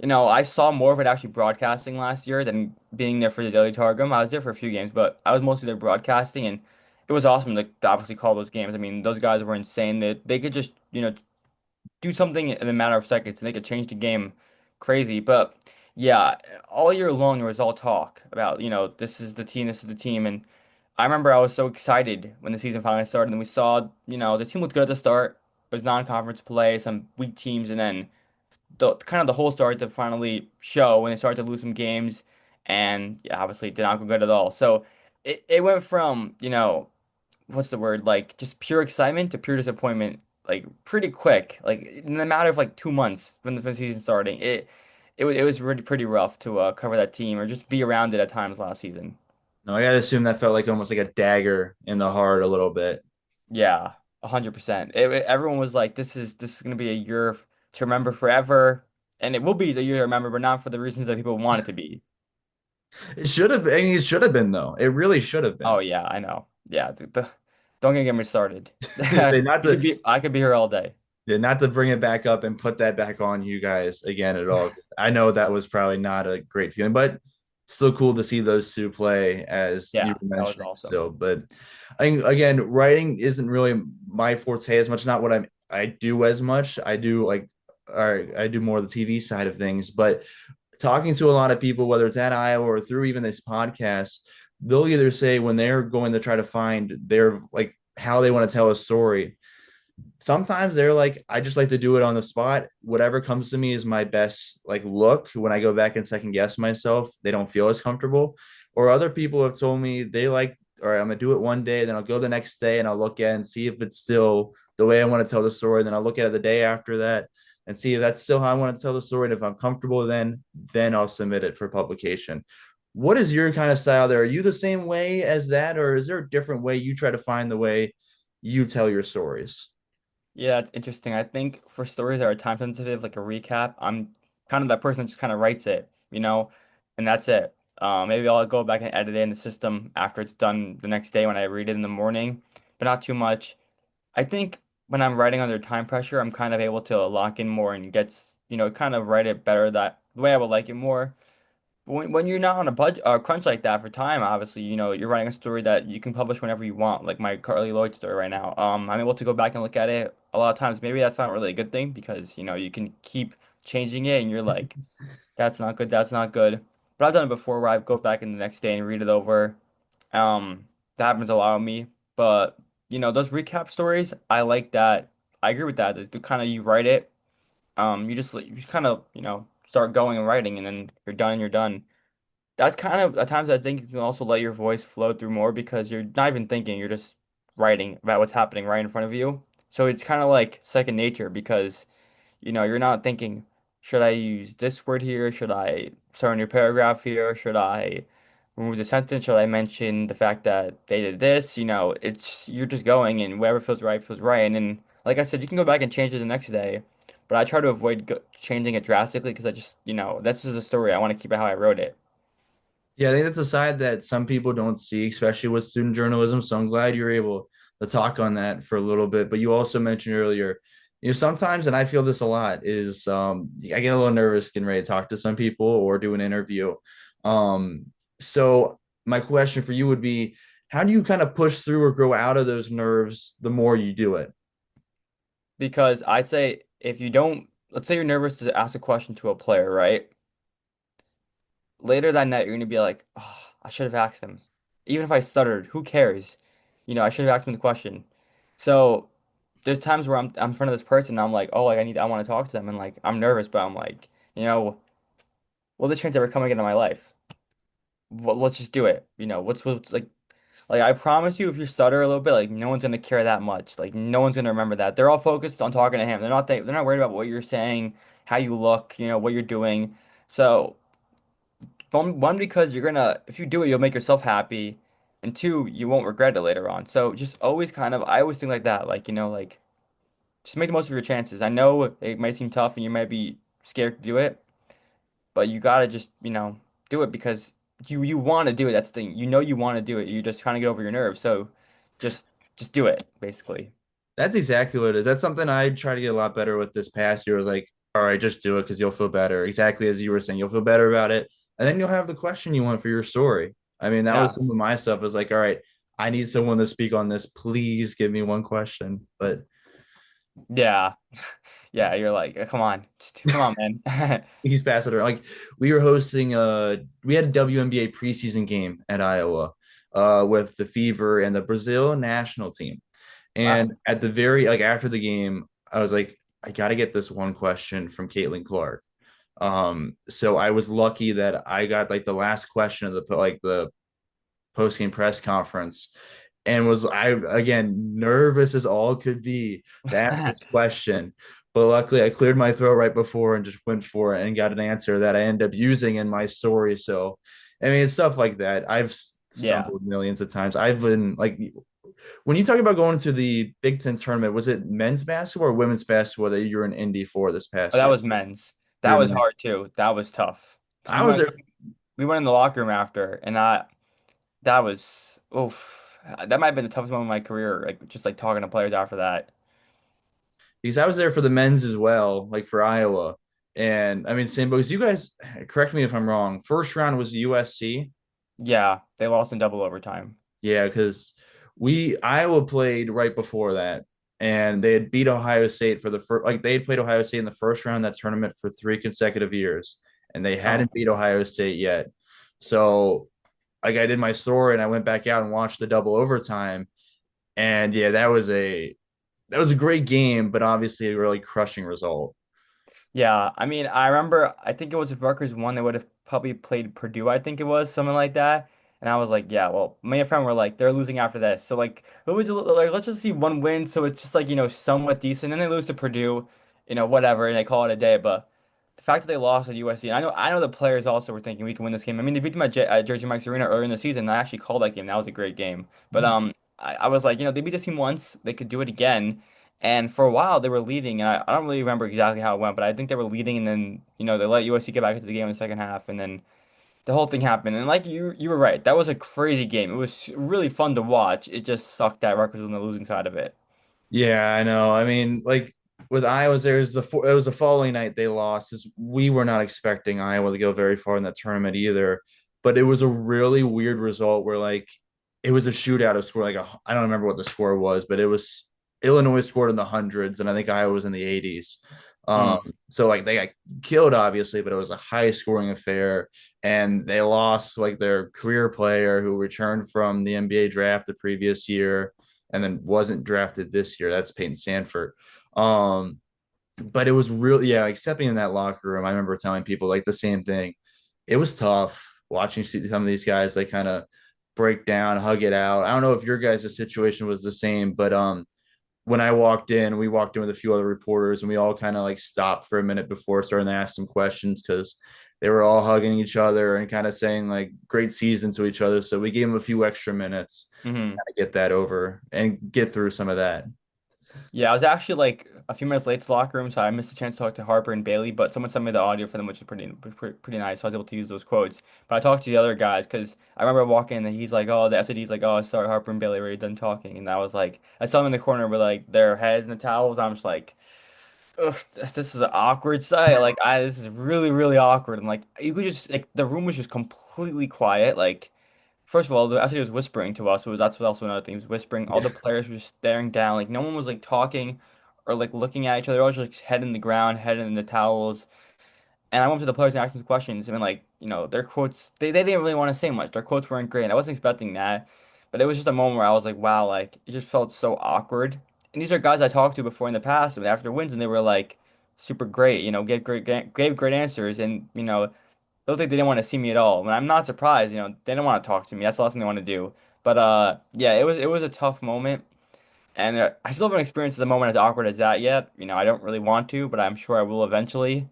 Speaker 2: I saw more of it actually broadcasting last year than being there for the Daily Targum. I was there for a few games, but I was mostly there broadcasting, and it was awesome to obviously call those games. I mean, those guys were insane. They could just, do something in a matter of seconds, and they could change the game crazy. But yeah, all year long there was all talk about, this is the team, and I remember I was so excited when the season finally started, and we saw, the team looked good at the start. It was non-conference play, some weak teams, and then the whole started to finally show when they started to lose some games, and yeah, obviously it did not go good at all. So it went from, what's the word, like just pure excitement to pure disappointment, like pretty quick, like in the matter of like 2 months when the season starting. It was really pretty rough to cover that team or just be around it at times last season.
Speaker 1: No, I gotta assume that felt like almost like a dagger in the heart a little bit.
Speaker 2: Yeah, 100%. Everyone was like, this is gonna be a year to remember forever, and it will be the year to remember, but not for the reasons that people want it to be.
Speaker 1: It should have been, I mean, it should have been though. It really should have
Speaker 2: Oh
Speaker 1: been.
Speaker 2: yeah, I know. Yeah, don't get me started.
Speaker 1: Not
Speaker 2: You could
Speaker 1: to
Speaker 2: be, I could be here all day.
Speaker 1: Yeah, not to bring it back up and put that back on you guys again at all. I know that was probably not a great feeling, but still cool to see those two play as you
Speaker 2: Yeah,
Speaker 1: were
Speaker 2: that was
Speaker 1: mentioning
Speaker 2: awesome.
Speaker 1: still. But I think again, writing isn't really my forte as much, not what I do as much. I do like or I do more of the TV side of things, but talking to a lot of people, whether it's at Iowa or through even this podcast, they'll either say when they're going to try to find their like how they want to tell a story, sometimes they're like, I just like to do it on the spot. Whatever comes to me is my best like look. When I go back and second guess myself, they don't feel as comfortable. Or other people have told me they like, all right, I'm gonna do it one day, then I'll go the next day and I'll look at it and see if it's still the way I want to tell the story. Then I'll look at it the day after that and see if that's still how I want to tell the story. And if I'm comfortable, then I'll submit it for publication. What is your kind of style there? Are you the same way as that, or is there a different way you try to find the way you tell your stories?
Speaker 2: Yeah, it's interesting. I think for stories that are time sensitive, like a recap, I'm kind of that person that just kind of writes it, and that's it. Maybe I'll go back and edit it in the system after it's done the next day when I read it in the morning, but not too much. I think when I'm writing under time pressure, I'm kind of able to lock in more and kind of write it better that the way I would like it more. But when you're not on a budget crunch like that for time, obviously, you're writing a story that you can publish whenever you want, like my Carly Lloyd story right now. I'm able to go back and look at it a lot of times. Maybe that's not really a good thing because, you can keep changing it and you're like, that's not good, that's not good. But I've done it before where I go back in the next day and read it over. That happens a lot with me. But, those recap stories, I like that. I agree with that. The kind of you write it, you just kind of, start going and writing and then you're done, you're done. That's kind of at times I think you can also let your voice flow through more because you're not even thinking, you're just writing about what's happening right in front of you. So it's kind of like second nature because, you're not thinking, should I use this word here? Should I start a new paragraph here? Should I remove the sentence? Should I mention the fact that they did this? It's you're just going and whatever feels right. And then, like I said, you can go back and change it the next day, but I try to avoid changing it drastically because I just, that's just a story. I want to keep it how I wrote it.
Speaker 1: Yeah, I think that's a side that some people don't see, especially with student journalism. So I'm glad you're able to talk on that for a little bit. But you also mentioned earlier, sometimes, and I feel this a lot, is I get a little nervous getting ready to talk to some people or do an interview. Um, so my question for you would be, how do you kind of push through or grow out of those nerves the more you do it?
Speaker 2: Because I'd say if you don't, let's say you're nervous to ask a question to a player, right? Later that night, you're gonna be like, oh, I should have asked him. Even if I stuttered, who cares? I should have asked him the question. So there's times where I'm in front of this person and I'm like, oh, like I want to talk to them and like I'm nervous, but I'm like, will this chance ever come again in my life? Well, let's just do it. What's like I promise you, if you stutter a little bit, like no one's gonna care that much. Like no one's gonna remember that. They're all focused on talking to him. They're not worried about what you're saying, how you look, what you're doing. So one, because you're gonna if you do it, you'll make yourself happy, and two, you won't regret it later on. So just always I always think like that. Like like just make the most of your chances. I know it might seem tough and you might be scared to do it, but you gotta just do it because you want to do it. That's the thing. You want to do it. You're just trying to get over your nerves. So just do it, basically.
Speaker 1: That's exactly what it is. That's something I try to get a lot better with this past year. Like all right, just do it because you'll feel better. Exactly as you were saying, you'll feel better about it. And then you'll have the question you want for your story. I mean, that was
Speaker 2: Yeah.
Speaker 1: some of my stuff. It was like, all right, I need someone to speak on this. Please give me one question. But
Speaker 2: Yeah. Yeah, you're like, come on. Just come on, man.
Speaker 1: he's passing it around. Like we were hosting we had a WNBA preseason game at Iowa with the Fever and the Brazil national team.
Speaker 2: Wow.
Speaker 1: And at the very like after the game, I was like, I gotta get this one question from Caitlin Clark. So I was lucky that I got like the last question of the post game press conference, and was I again nervous as all could be to ask this question. But luckily, I cleared my throat right before and just went for it and got an answer that I ended up using in my story. So, I mean, it's stuff like that. I've
Speaker 2: Yeah.
Speaker 1: stumbled millions of times. I've been like, when you talk about going to the Big Ten tournament, was it men's basketball or women's basketball that you were in Indy for this
Speaker 2: Oh,
Speaker 1: past
Speaker 2: that
Speaker 1: year?
Speaker 2: was men's. That
Speaker 1: You're
Speaker 2: was
Speaker 1: men.
Speaker 2: hard too. That was tough. Because
Speaker 1: I was there.
Speaker 2: we went in the locker room after, and that was oof. That might have been the toughest moment of my career, like just like talking to players after that.
Speaker 1: Because I was there for the men's as well, like for Iowa. And I mean, same because you guys, correct me if I'm wrong. First round was USC.
Speaker 2: Yeah, they lost in double overtime.
Speaker 1: Yeah, because we Iowa played right before that, and they had beat Ohio State for the first. Like they had played Ohio State in the first round of that tournament for 3 consecutive years, and they
Speaker 2: Oh,
Speaker 1: hadn't beat Ohio State yet. So, like I did my story, and I went back out and watched the double overtime, and yeah, that was a great game, but obviously a really crushing result.
Speaker 2: yeah. I mean, I remember. I think it was if Rutgers won, they would have probably played Purdue. I think it was something like that. And I was like, yeah. Well, me and a friend were like, they're losing after this. So like, it was like, let's just see one win. So it's just like somewhat decent. And then they lose to Purdue, whatever, and they call it a day. But the fact that they lost at USC, and I know the players also were thinking we can win this game. I mean, they beat them at Jersey Mike's Arena earlier in the season. I actually called that game. That was a great game. But I was like, they beat this team once. They could do it again. And for a while, they were leading, and I don't really remember exactly how it went, but I think they were leading, and then they let USC get back into the game in the second half, and then the whole thing happened. And like you were right, that was a crazy game. It was really fun to watch. It just sucked that Rutgers was on the losing side of it.
Speaker 1: Yeah, I know. I mean, like with Iowa, it was the following night they lost. Is we were not expecting Iowa to go very far in that tournament either. But it was a really weird result where like it was a shootout of score. I don't remember what the score was, but it was Illinois scored in the hundreds, and I think Iowa was in the 80s.
Speaker 2: Mm,
Speaker 1: So like they got killed obviously, but it was a high scoring affair, and they lost like their career player who returned from the NBA draft the previous year and then wasn't drafted this year. That's Peyton Sanford. Um, but it was really, yeah, like stepping in that locker room. I remember telling people like the same thing. It was tough watching some of these guys like kind of break down, hug it out. I don't know if your guys' situation was the same, but when we walked in with a few other reporters, and we all kind of like stopped for a minute before starting to ask some questions because they were all hugging each other and kind of saying like great season to each other. So we gave them a few extra minutes
Speaker 2: hmm
Speaker 1: to get that over and get through some of that.
Speaker 2: Yeah, I was actually like a few minutes late to the locker room, so I missed a chance to talk to Harper and Bailey, but someone sent me the audio for them, which was pretty nice. So I was able to use those quotes. But I talked to the other guys because I remember walking in and he's like, "Oh, the SAD's like, oh, sorry, Harper and Bailey already done talking," and I was like, I saw them in the corner with like their heads in the towels. I'm just like, ugh, this is an awkward sight. Like, this is really, really awkward. And like, you could just like the room was just completely quiet. Like, first of all, the SAD was whispering to us. So that's what also another thing. He was whispering. All
Speaker 1: Yeah.
Speaker 2: the players were just staring down. Like, no one was like talking or like looking at each other. All just like head in the ground, head in the towels. And I went to the players and asked them questions. And like, their quotes, they didn't really want to say much. Their quotes weren't great. I wasn't expecting that. But it was just a moment where I was like, wow, like it just felt so awkward. And these are guys I talked to before in the past and after wins, and they were like super great, gave great answers. And, it looked like they didn't want to see me at all. And I'm not surprised, they don't want to talk to me. That's the last thing they want to do. But yeah, it was a tough moment. And I still haven't experienced the moment as awkward as that yet. I don't really want to, but I'm sure I will eventually.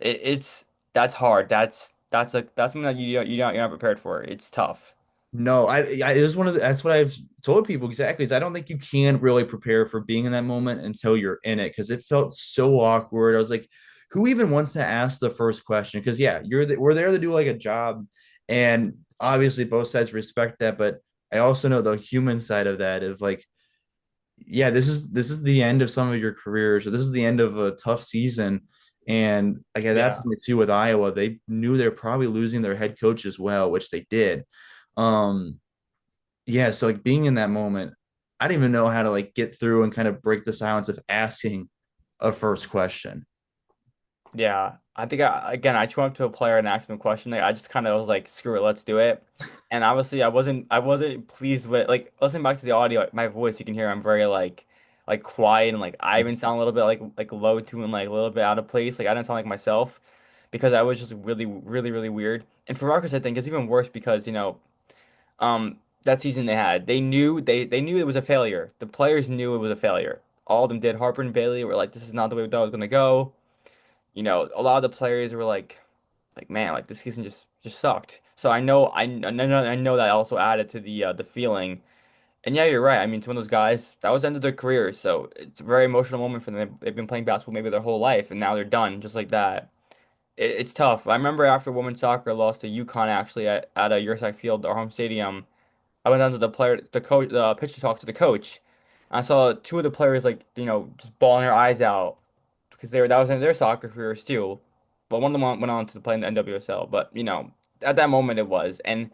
Speaker 2: It's that's hard. That's something that you're not prepared for. It's tough.
Speaker 1: No, it was that's what I've told people exactly. Is I don't think you can really prepare for being in that moment until you're in it because it felt so awkward. I was like, who even wants to ask the first question? Because yeah, we're there to do like a job, and obviously both sides respect that. But I also know the human side of that of like, yeah, this is the end of some of your careers, or this is the end of a tough season, And like at that
Speaker 2: Yeah.
Speaker 1: point too with Iowa, they knew they're probably losing their head coach as well, which they did. Um, yeah, so like being in that moment, I didn't even know how to like get through and kind of break the silence of asking a first question.
Speaker 2: Yeah, I think I just went up to a player and asked him a question. Like, I just kind of was like, screw it, let's do it. And obviously, I wasn't pleased with like listening back to the audio. Like, my voice, you can hear I'm very like quiet and like I even sound a little bit like low to and like a little bit out of place. Like I didn't sound like myself because I was just really weird. And for Rutgers, I think it's even worse because that season they knew it was a failure. The players knew it was a failure. All of them did. Harper and Bailey were like, this is not the way we thought it was gonna go. A lot of the players were like man, like this season just sucked. So I know that also added to the feeling. And yeah, you're right. I mean, it's one of those guys that was the end of their career, so it's a very emotional moment for them. They've been playing basketball maybe their whole life, and now they're done just like that. It's tough. I remember after women's soccer lost to UConn actually at a Yursak Field, our home stadium. I went down to the coach, the pitch to talk to the coach. I saw two of the players like just bawling their eyes out because that was in their soccer careers too. But one of them went on to play in the NWSL. But at that moment it was, and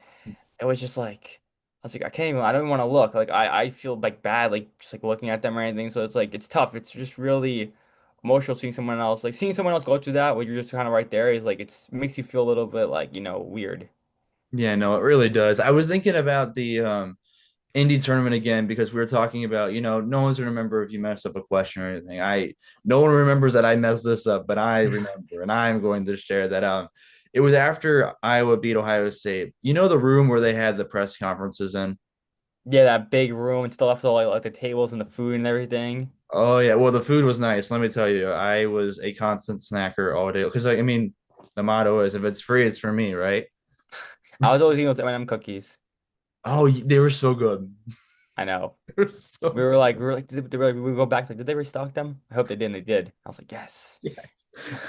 Speaker 2: it was just like I was like, I can't even. I don't even want to look. Like I feel like bad, like just like looking at them or anything. So it's like it's tough. It's just really emotional seeing someone else go through that where you're just kind of right there is like it makes you feel a little bit like weird.
Speaker 1: Yeah, no, it really does. I was thinking about the indie tournament again because we were talking about, no one's gonna remember if you mess up a question or anything. No one remembers that I messed this up, but I remember, and I'm going to share that it was after Iowa beat Ohio State. You know the room where they had the press conferences in?
Speaker 2: Yeah, that big room and stuff, so like the tables and the food and everything.
Speaker 1: Oh yeah, well the food was nice. Let me tell you, I was a constant snacker all day because I mean the motto is if it's free, it's for me, right?
Speaker 2: I was always eating those M&M cookies.
Speaker 1: Oh, they were so good.
Speaker 2: I know.
Speaker 1: They were so
Speaker 2: We go back like, did they restock them? I hope they did. And they did. I was like, yes.
Speaker 1: yes.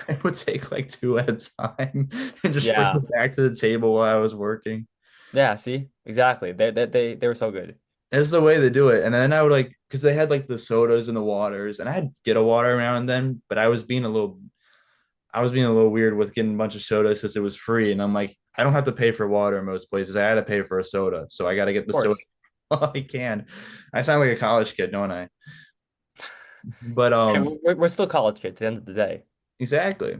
Speaker 1: I would take like two at a time and just bring
Speaker 2: Yeah.
Speaker 1: them back to the table while I was working.
Speaker 2: Yeah. See, exactly. They were so good.
Speaker 1: That's the way they do it. And then I would like because they had like the sodas and the waters, and I'd get a water around then, but I was being a little weird with getting a bunch of sodas because it was free. And I'm like, I don't have to pay for water in most places. I had to pay for a soda. So I gotta get
Speaker 2: Of
Speaker 1: the soda
Speaker 2: course.
Speaker 1: while I can. I sound like a college kid, don't I? But
Speaker 2: And we're still college kids at the end of the day.
Speaker 1: exactly.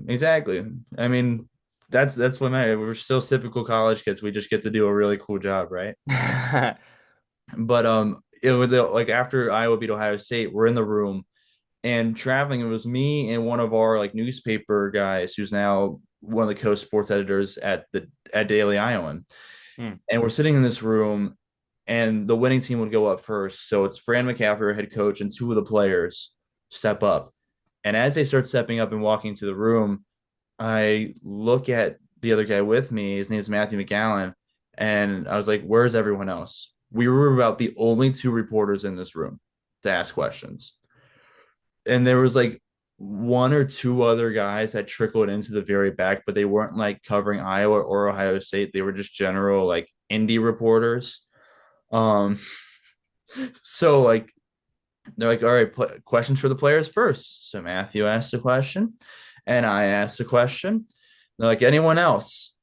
Speaker 1: I mean, that's what matters. We're still typical college kids. We just get to do a really cool job, right? But it was like after Iowa beat Ohio State, we're in the room and traveling. It was me and one of our like newspaper guys, who's now one of the co-sports editors at Daily Iowan,
Speaker 2: Hmm.
Speaker 1: and we're sitting in this room, and the winning team would go up first. So it's Fran McCaffrey, head coach, and two of the players step up. And as they start stepping up and walking to the room, I look at the other guy with me. His name is Matthew McGowan. And I was like, where's everyone else? We were about the only two reporters in this room to ask questions. And there was like one or two other guys that trickled into the very back, but they weren't like covering Iowa or Ohio State. They were just general like indie reporters. Um, so like they're like, all right, questions for the players first. So Matthew asked a question, and I asked a question. They're like, anyone else?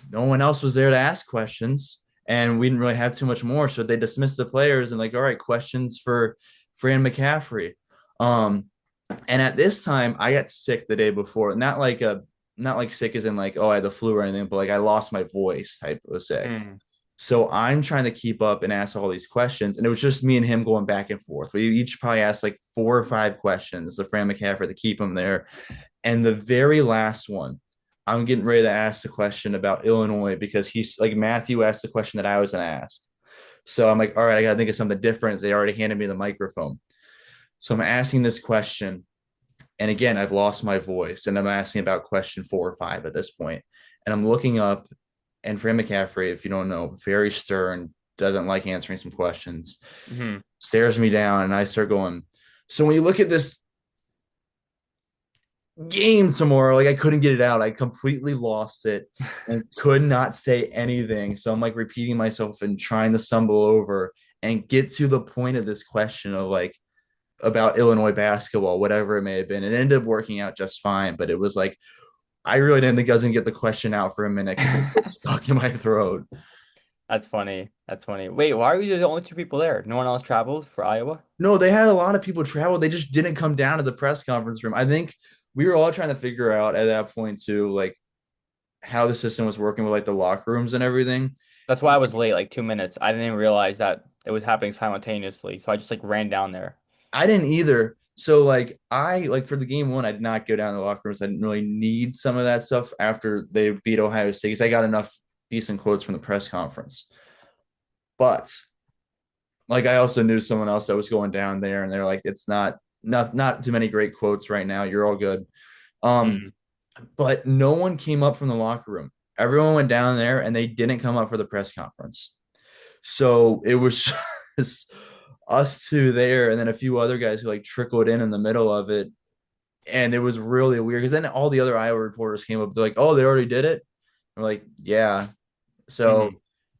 Speaker 1: No one else was there to ask questions, and we didn't really have too much more. So they dismissed the players and like, all right, questions for Fran McCaffrey. Um, and at this time, I got sick the day before. Not like sick as in like, oh, I had the flu or anything, but like I lost my voice type of sick.
Speaker 2: Hmm.
Speaker 1: So I'm trying to keep up and ask all these questions. And it was just me and him going back and forth. We each probably asked like four or five questions to Fran McCaffrey to keep him there. And the very last one, I'm getting ready to ask a question about Illinois because he's like Matthew asked the question that I was going to ask. So I'm like, all right, I got to think of something different. They already handed me the microphone. So I'm asking this question. And again, I've lost my voice and I'm asking about question 4 or 5 at this point. And I'm looking up, and Fran McCaffrey, if you don't know, very stern, doesn't like answering some questions,
Speaker 2: Hmm.
Speaker 1: stares me down, and I start going, so when you look at this game some more, like I couldn't get it out. I completely lost it and could not say anything. So I'm like repeating myself and trying to stumble over and get to the point of this question of like, about Illinois basketball, whatever it may have been. It ended up working out just fine, but it was like I really didn't think I was gonna get the question out for a minute because it was stuck in my throat.
Speaker 2: That's funny. That's funny. Wait, why are you the only two people there? No one else traveled for Iowa?
Speaker 1: No, they had a lot of people travel. They just didn't come down to the press conference room. I think we were all trying to figure out at that point too, like how the system was working with like the locker rooms and everything.
Speaker 2: That's why I was late, like 2 minutes. I didn't even realize that it was happening simultaneously. So I just like ran down there.
Speaker 1: I didn't either. So like I like for the game one, I did not go down to the locker rooms. I didn't really need some of that stuff after they beat Ohio State because I got enough decent quotes from the press conference. But like I also knew someone else that was going down there, and they're like, it's not too many great quotes right now. You're all good. Um,
Speaker 2: Mm.
Speaker 1: but no one came up from the locker room. Everyone went down there, and they didn't come up for the press conference. So it was just us two there, and then a few other guys who like trickled in the middle of it, and it was really weird because then all the other Iowa reporters came up. They're like, "Oh, they already did it." We're like, "Yeah." So
Speaker 2: Hmm.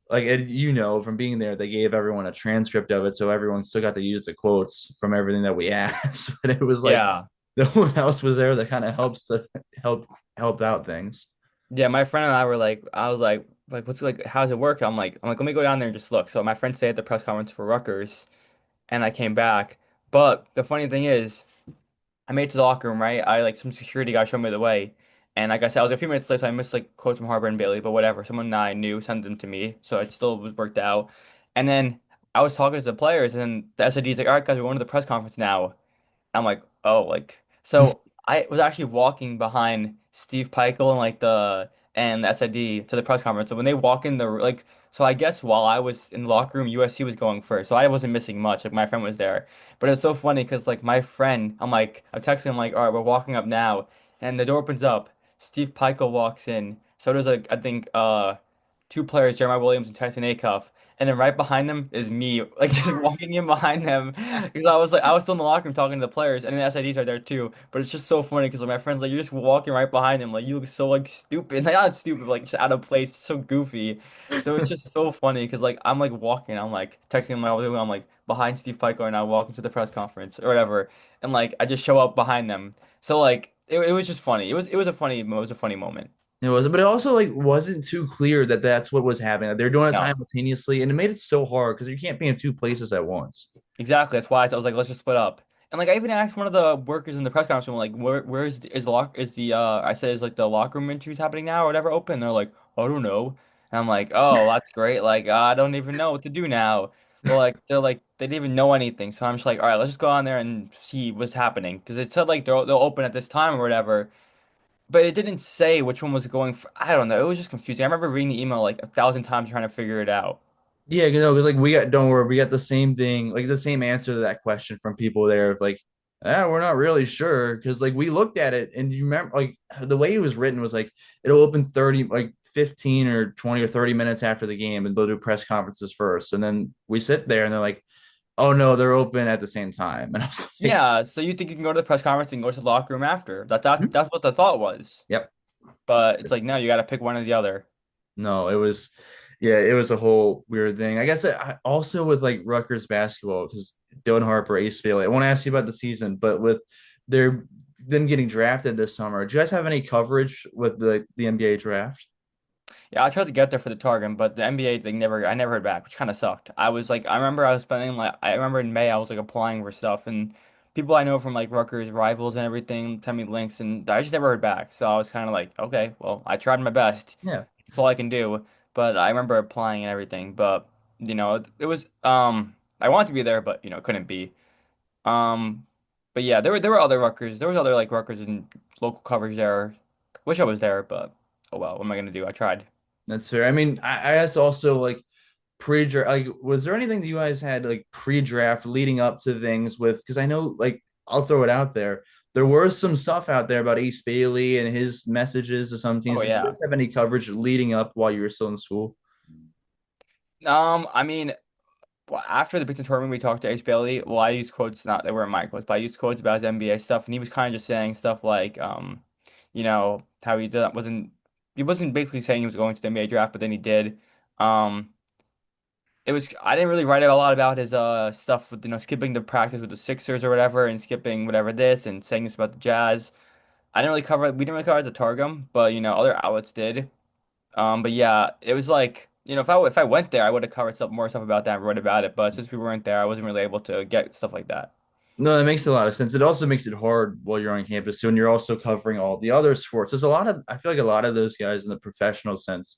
Speaker 1: like from being there, they gave everyone a transcript of it, so everyone still got to use the quotes from everything that we asked. But it was like
Speaker 2: Yeah.
Speaker 1: no one else was there that kind of helps to help help out things.
Speaker 2: Yeah, my friend and I were like, I was like, what's like, how's it work? Let me go down there and just look. So my friend stayed at the press conference for Rutgers, and I came back. But the funny thing is, I made it to the locker room, right? I like some security guy showed me the way, and like I said, I was a few minutes late, so I missed like quotes from Harbor and Bailey, but whatever. Someone I knew sent them to me, so it still was worked out. And then I was talking to the players, and the SID's like, "All right, guys, we're going to the press conference now." I'm like, oh, like so I was actually walking behind Steve Peichel and like the SID to the press conference. So when they walk in the like, so I guess while I was in the locker room, USC was going first, so I wasn't missing much. Like my friend was there, but it's so funny because like my friend, I'm texting him like, all right, we're walking up now, and the door opens up. Steve Peichel walks in. So there's like I think two players, Jeremiah Williams and Tyson Acuff. And then right behind them is me, like just walking in behind them, because I was still in the locker room talking to the players, and the SIDs are there too. But it's just so funny because like my friends like you're just walking right behind them, like you look so like stupid, like not stupid, but, like just out of place, so goofy. So it's just so funny because like I'm like walking, I'm like texting them, I'm like behind Steve Pico and I walk into the press conference or whatever, and like I just show up behind them. So like it was just funny. It was a funny moment.
Speaker 1: It was, but it also like wasn't too clear that that's what was happening. Like, they're doing it
Speaker 2: No.
Speaker 1: simultaneously, and it made it so hard because you can't be in two places at once.
Speaker 2: Exactly. That's why I was like, let's just split up. And like I even asked one of the workers in the press conference room, like, is the lock is the I said is like the locker room interviews happening now or whatever open? And they're like, I don't know. And I'm like, oh, that's great. Like I don't even know what to do now. They're like they didn't even know anything. So I'm just like, all right, let's just go on there and see what's happening because it said like they'll open at this time or whatever. But it didn't say which one was going for. I don't know. It was just confusing. I remember reading the email like 1,000 times trying to figure it out.
Speaker 1: Yeah, you know, because like we got don't worry, we got the same thing, like the same answer to that question from people there of like, we're not really sure because like we looked at it and you remember like the way it was written was like it'll open 30 like 15 or 20 or 30 minutes after the game and they'll do press conferences first. And then we sit there and they're like, oh no, they're open at the same time. And I was like,
Speaker 2: Yeah, so you think you can go to the press conference and go to the locker room after.
Speaker 1: "Hmm,
Speaker 2: That's what the thought was.
Speaker 1: yep.
Speaker 2: But it's like no, you got to pick one or the other.
Speaker 1: No, it was, yeah, it was a whole weird thing. I guess also with like Rutgers basketball because Dylan Harper, Ace Bailey. I won't ask you about the season, but with their them getting drafted this summer, do you guys have any coverage with the NBA draft?
Speaker 2: Yeah, I tried to get there for the Targum, but the NBA thing I never heard back, which kind of sucked. I was like, I remember I was spending like, I remember in May I was like applying for stuff, and people I know from like Rutgers rivals and everything sent me links, and I just never heard back. So I was kind of like, okay, well, I tried my best.
Speaker 1: Yeah,
Speaker 2: That's all I can do. But I remember applying and everything, but it was I wanted to be there, but couldn't be. Um, but yeah, there were other Rutgers. There was other like Rutgers and local coverage there. Wish I was there, but oh well. What am I gonna do? I tried.
Speaker 1: that's fair. I mean, I guess also like pre-draft, like was there anything that you guys had like pre-draft leading up to things with? Because I know, like, I'll throw it out there. There was some stuff out there about Ace Bailey and his messages to some teams.
Speaker 2: Oh
Speaker 1: Did you
Speaker 2: yeah.
Speaker 1: guys have any coverage leading up while you were still in school?
Speaker 2: I mean, well, after the Big Ten tournament, we talked to Ace Bailey. Well, I used quotes, not they weren't my quotes, but I used quotes about his NBA stuff, and he was kind of just saying stuff like, how he wasn't basically saying he was going to the NBA draft, but then he did. Um, it was I didn't really write a lot about his stuff with skipping the practice with the Sixers or whatever and skipping whatever this and saying this about the Jazz. I didn't really cover it. We didn't really cover the Targum, but other outlets did. But yeah, it was like, if I went there, I would have covered more stuff about that and wrote about it. But since we weren't there, I wasn't really able to get stuff like that.
Speaker 1: No, that makes a lot of sense. It also makes it hard while you're on campus too, and you're also covering all the other sports. There's a lot of, I feel like a lot of those guys in the professional sense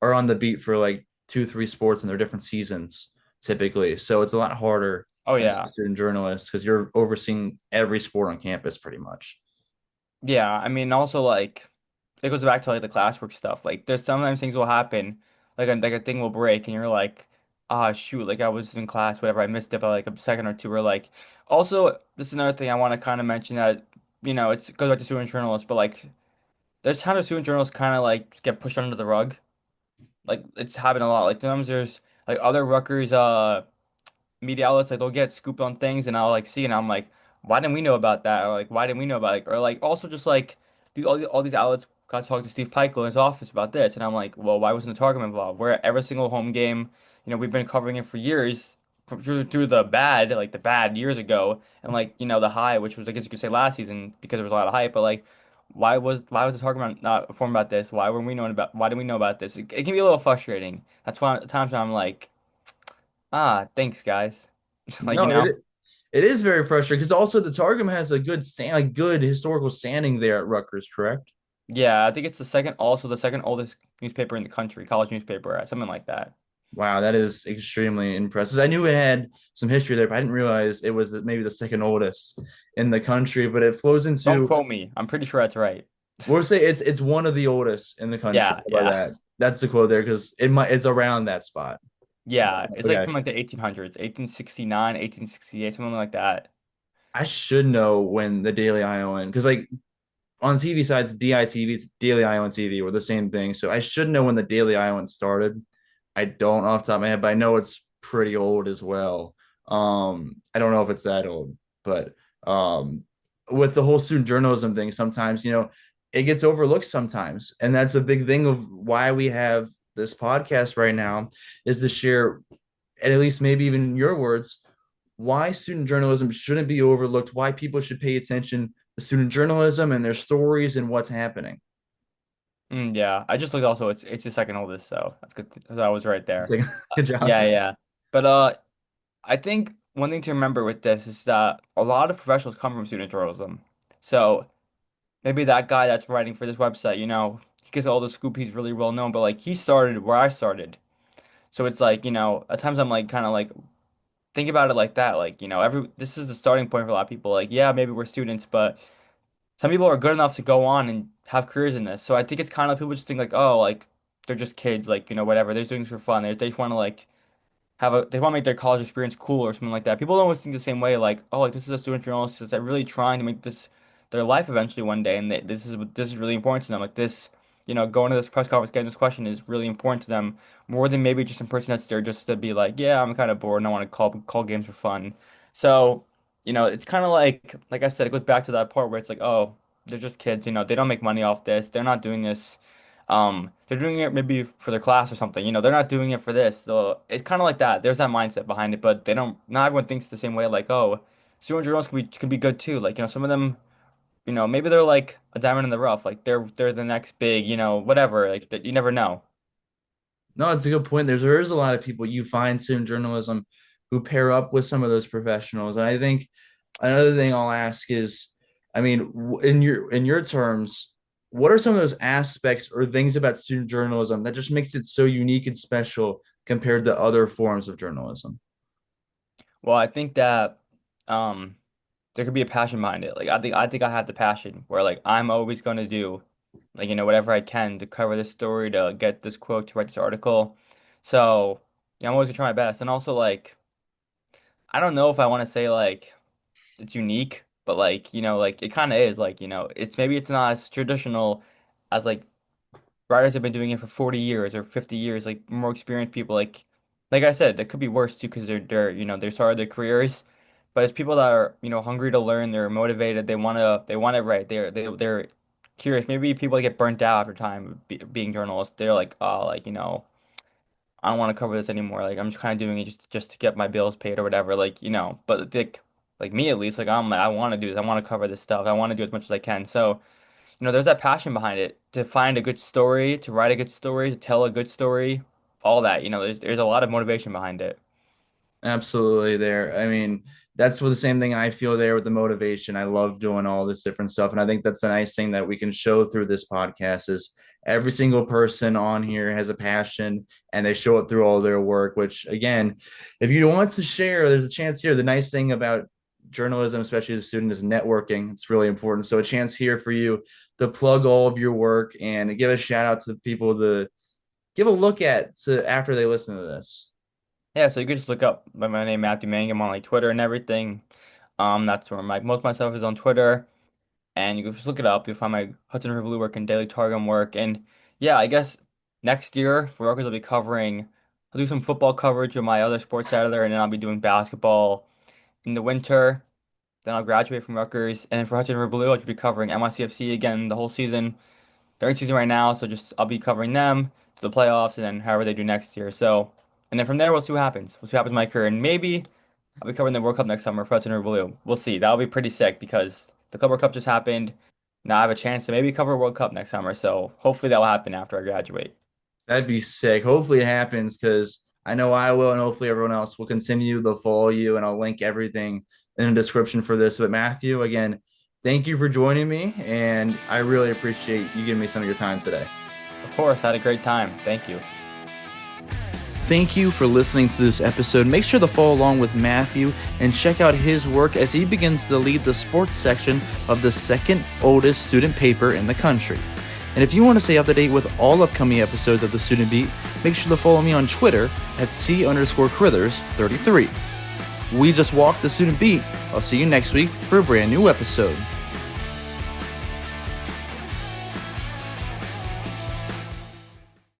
Speaker 1: are on the beat for like two, three sports in their different seasons typically. So it's a lot harder
Speaker 2: Oh
Speaker 1: as a
Speaker 2: yeah.
Speaker 1: student journalist because you're overseeing every sport on campus pretty much.
Speaker 2: Yeah, I mean also like it goes back to like the classwork stuff. Like there's sometimes things will happen, like a thing will break and you're like, ah shoot, like I was in class, whatever, I missed it by like a second or two. Or like also this is another thing I want to kind of mention that, it goes back to student journalists, but like there's times student journalists kind of like get pushed under the rug. Like it's happened a lot. Like sometimes there's like other Rutgers media outlets like they'll get scooped on things and I'll like see and I'm like, why didn't we know about that? Or like why didn't we know about it? Or like also just like all these outlets got to talk to Steve Peichel in his office about this and I'm like, well, why wasn't the Targum involved? We're at every single home game, we've been covering it for years through the bad, like the bad years ago and like, the high, which was I guess you could say last season because there was a lot of hype, but like why was the Targum not informed about this? Why didn't we know about this? It can be a little frustrating. That's why at times I'm like, thanks guys. Like,
Speaker 1: No, it is very frustrating because also the Targum has a good like good historical standing there at Rutgers, correct?
Speaker 2: yeah, I think it's also the second oldest newspaper in the country, college newspaper, something like that.
Speaker 1: Wow, that is extremely impressive. I knew it had some history there, but I didn't realize it was maybe the second oldest in the country. But it flows
Speaker 2: Don't
Speaker 1: into,
Speaker 2: quote me. I'm pretty sure that's right.
Speaker 1: we'll say it's one of the oldest in the country.
Speaker 2: Yeah,
Speaker 1: How about
Speaker 2: yeah.
Speaker 1: that? That's the quote there because it's around that spot.
Speaker 2: Yeah, it's like
Speaker 1: Okay,
Speaker 2: from like the 1800s, 1869, 1868, something like that.
Speaker 1: I should know when the Daily Iowan because like on TV sides, DITV, it's Daily Iowan TV, or the same thing. So I should know when the Daily Iowan started. I don't off the top of my head, but I know it's pretty old as well. I don't know if it's that old, but with the whole student journalism thing, sometimes it gets overlooked sometimes, and that's a big thing of why we have this podcast right now is to share, at least maybe even in your words, why student journalism shouldn't be overlooked, why people should pay attention to student journalism and their stories and what's happening.
Speaker 2: Yeah, I just looked also. It's the second oldest, so that's good. So I was right there.
Speaker 1: So, good job.
Speaker 2: Yeah, yeah. But I think one thing to remember with this is that a lot of professionals come from student journalism. So maybe that guy that's writing for this website, he gets all the scoop. He's really well known, but like he started where I started. So it's like, at times I'm like kind of like think about it like that. Like, every this is the starting point for a lot of people. Like, yeah, maybe we're students, but some people are good enough to go on and have careers in this. So I think it's kind of like people just think like, oh, like they're just kids, like, whatever. They're doing this for fun. They just want to like they want to make their college experience cool or something like that. People don't always think the same way, like, oh, like this is a student journalist that's really trying to make this their life eventually one day, and this is really important to them. Like this, going to this press conference, getting this question is really important to them more than maybe just a person that's there just to be like, yeah, I'm kind of bored and I want to call games for fun. So, it's kind of like I said, it goes back to that part where it's like, oh, they're just kids, they don't make money off this. They're not doing this. They're doing it maybe for their class or something. They're not doing it for this. So it's kind of like that. There's that mindset behind it, but they don't. Not everyone thinks the same way. Like, oh, student journalists could be good too. Like, some of them, maybe they're like a diamond in the rough. Like they're the next big, whatever. Like that you never know.
Speaker 1: No, it's a good point. There's a lot of people you find in journalism who pair up with some of those professionals, and I think another thing I'll ask is, I mean, in your terms, what are some of those aspects or things about student journalism that just makes it so unique and special compared to other forms of journalism?
Speaker 2: Well, I think that um there could be a passion behind it. Like I think I have the passion where like I'm always gonna do like whatever I can to cover this story, to get this quote, to write this article. So yeah, I'm always gonna try my best. And also like I don't know if I want to say like it's unique, but like like it kind of is like it's not as traditional as like writers have been doing it for 40 years or 50 years, like more experienced people. Like I said, it could be worse too because they started their careers. But it's people that are hungry to learn. They're motivated. They want it right. They're curious. Maybe people get burnt out after time being journalists. They're like, oh, like I don't want to cover this anymore. Like I'm just kind of doing it just to get my bills paid or whatever. Like, but like me at least, like I want to do this. I want to cover this stuff. I want to do as much as I can. So, there's that passion behind it to find a good story, to write a good story, to tell a good story, all that. There's a lot of motivation behind it.
Speaker 1: Absolutely there. I mean, that's for the same thing I feel there with the motivation. I love doing all this different stuff. And I think that's the nice thing that we can show through this podcast is every single person on here has a passion and they show it through all their work, which again, if you want to share, there's a chance here. The nice thing about journalism, especially as a student, is networking. It's really important. So a chance here for you to plug all of your work and give a shout out to the people to give a look at after they listen to this.
Speaker 2: Yeah, so you could just look up my name, Matthew Mangum, on like Twitter and everything. That's where most of my stuff is on Twitter. And you can just look it up. You'll find my Hudson River Blue work and Daily Targum work. And yeah, I guess next year for Rutgers, I'll do some football coverage with my other sports editor, and then I'll be doing basketball in the winter. Then I'll graduate from Rutgers. And then for Hudson River Blue, I'll just be covering NYCFC again the whole season. They're in season right now, so I'll be covering them to the playoffs and then however they do next year. So, and then from there, we'll see what happens. We'll see what happens in my career. And maybe I'll be covering the World Cup next summer for Hudson River Blue. We'll see. That'll be pretty sick because the Club World Cup just happened. Now I have a chance to maybe cover a World Cup next summer. So hopefully that will happen after I graduate.
Speaker 1: That'd be sick. Hopefully it happens because I know I will, and hopefully everyone else will continue to follow you. And I'll link everything in the description for this. But Matthew, again, thank you for joining me, and I really appreciate you giving me some of your time today.
Speaker 2: Of course, I had a great time. Thank you.
Speaker 1: Thank you for listening to this episode. Make sure to follow along with Matthew and check out his work as he begins to lead the sports section of the second oldest student paper in the country. And if you want to stay up to date with all upcoming episodes of the Student Beat, make sure to follow me on Twitter at C_Crithers33. We just walked the Student Beat. I'll see you next week for a brand new episode.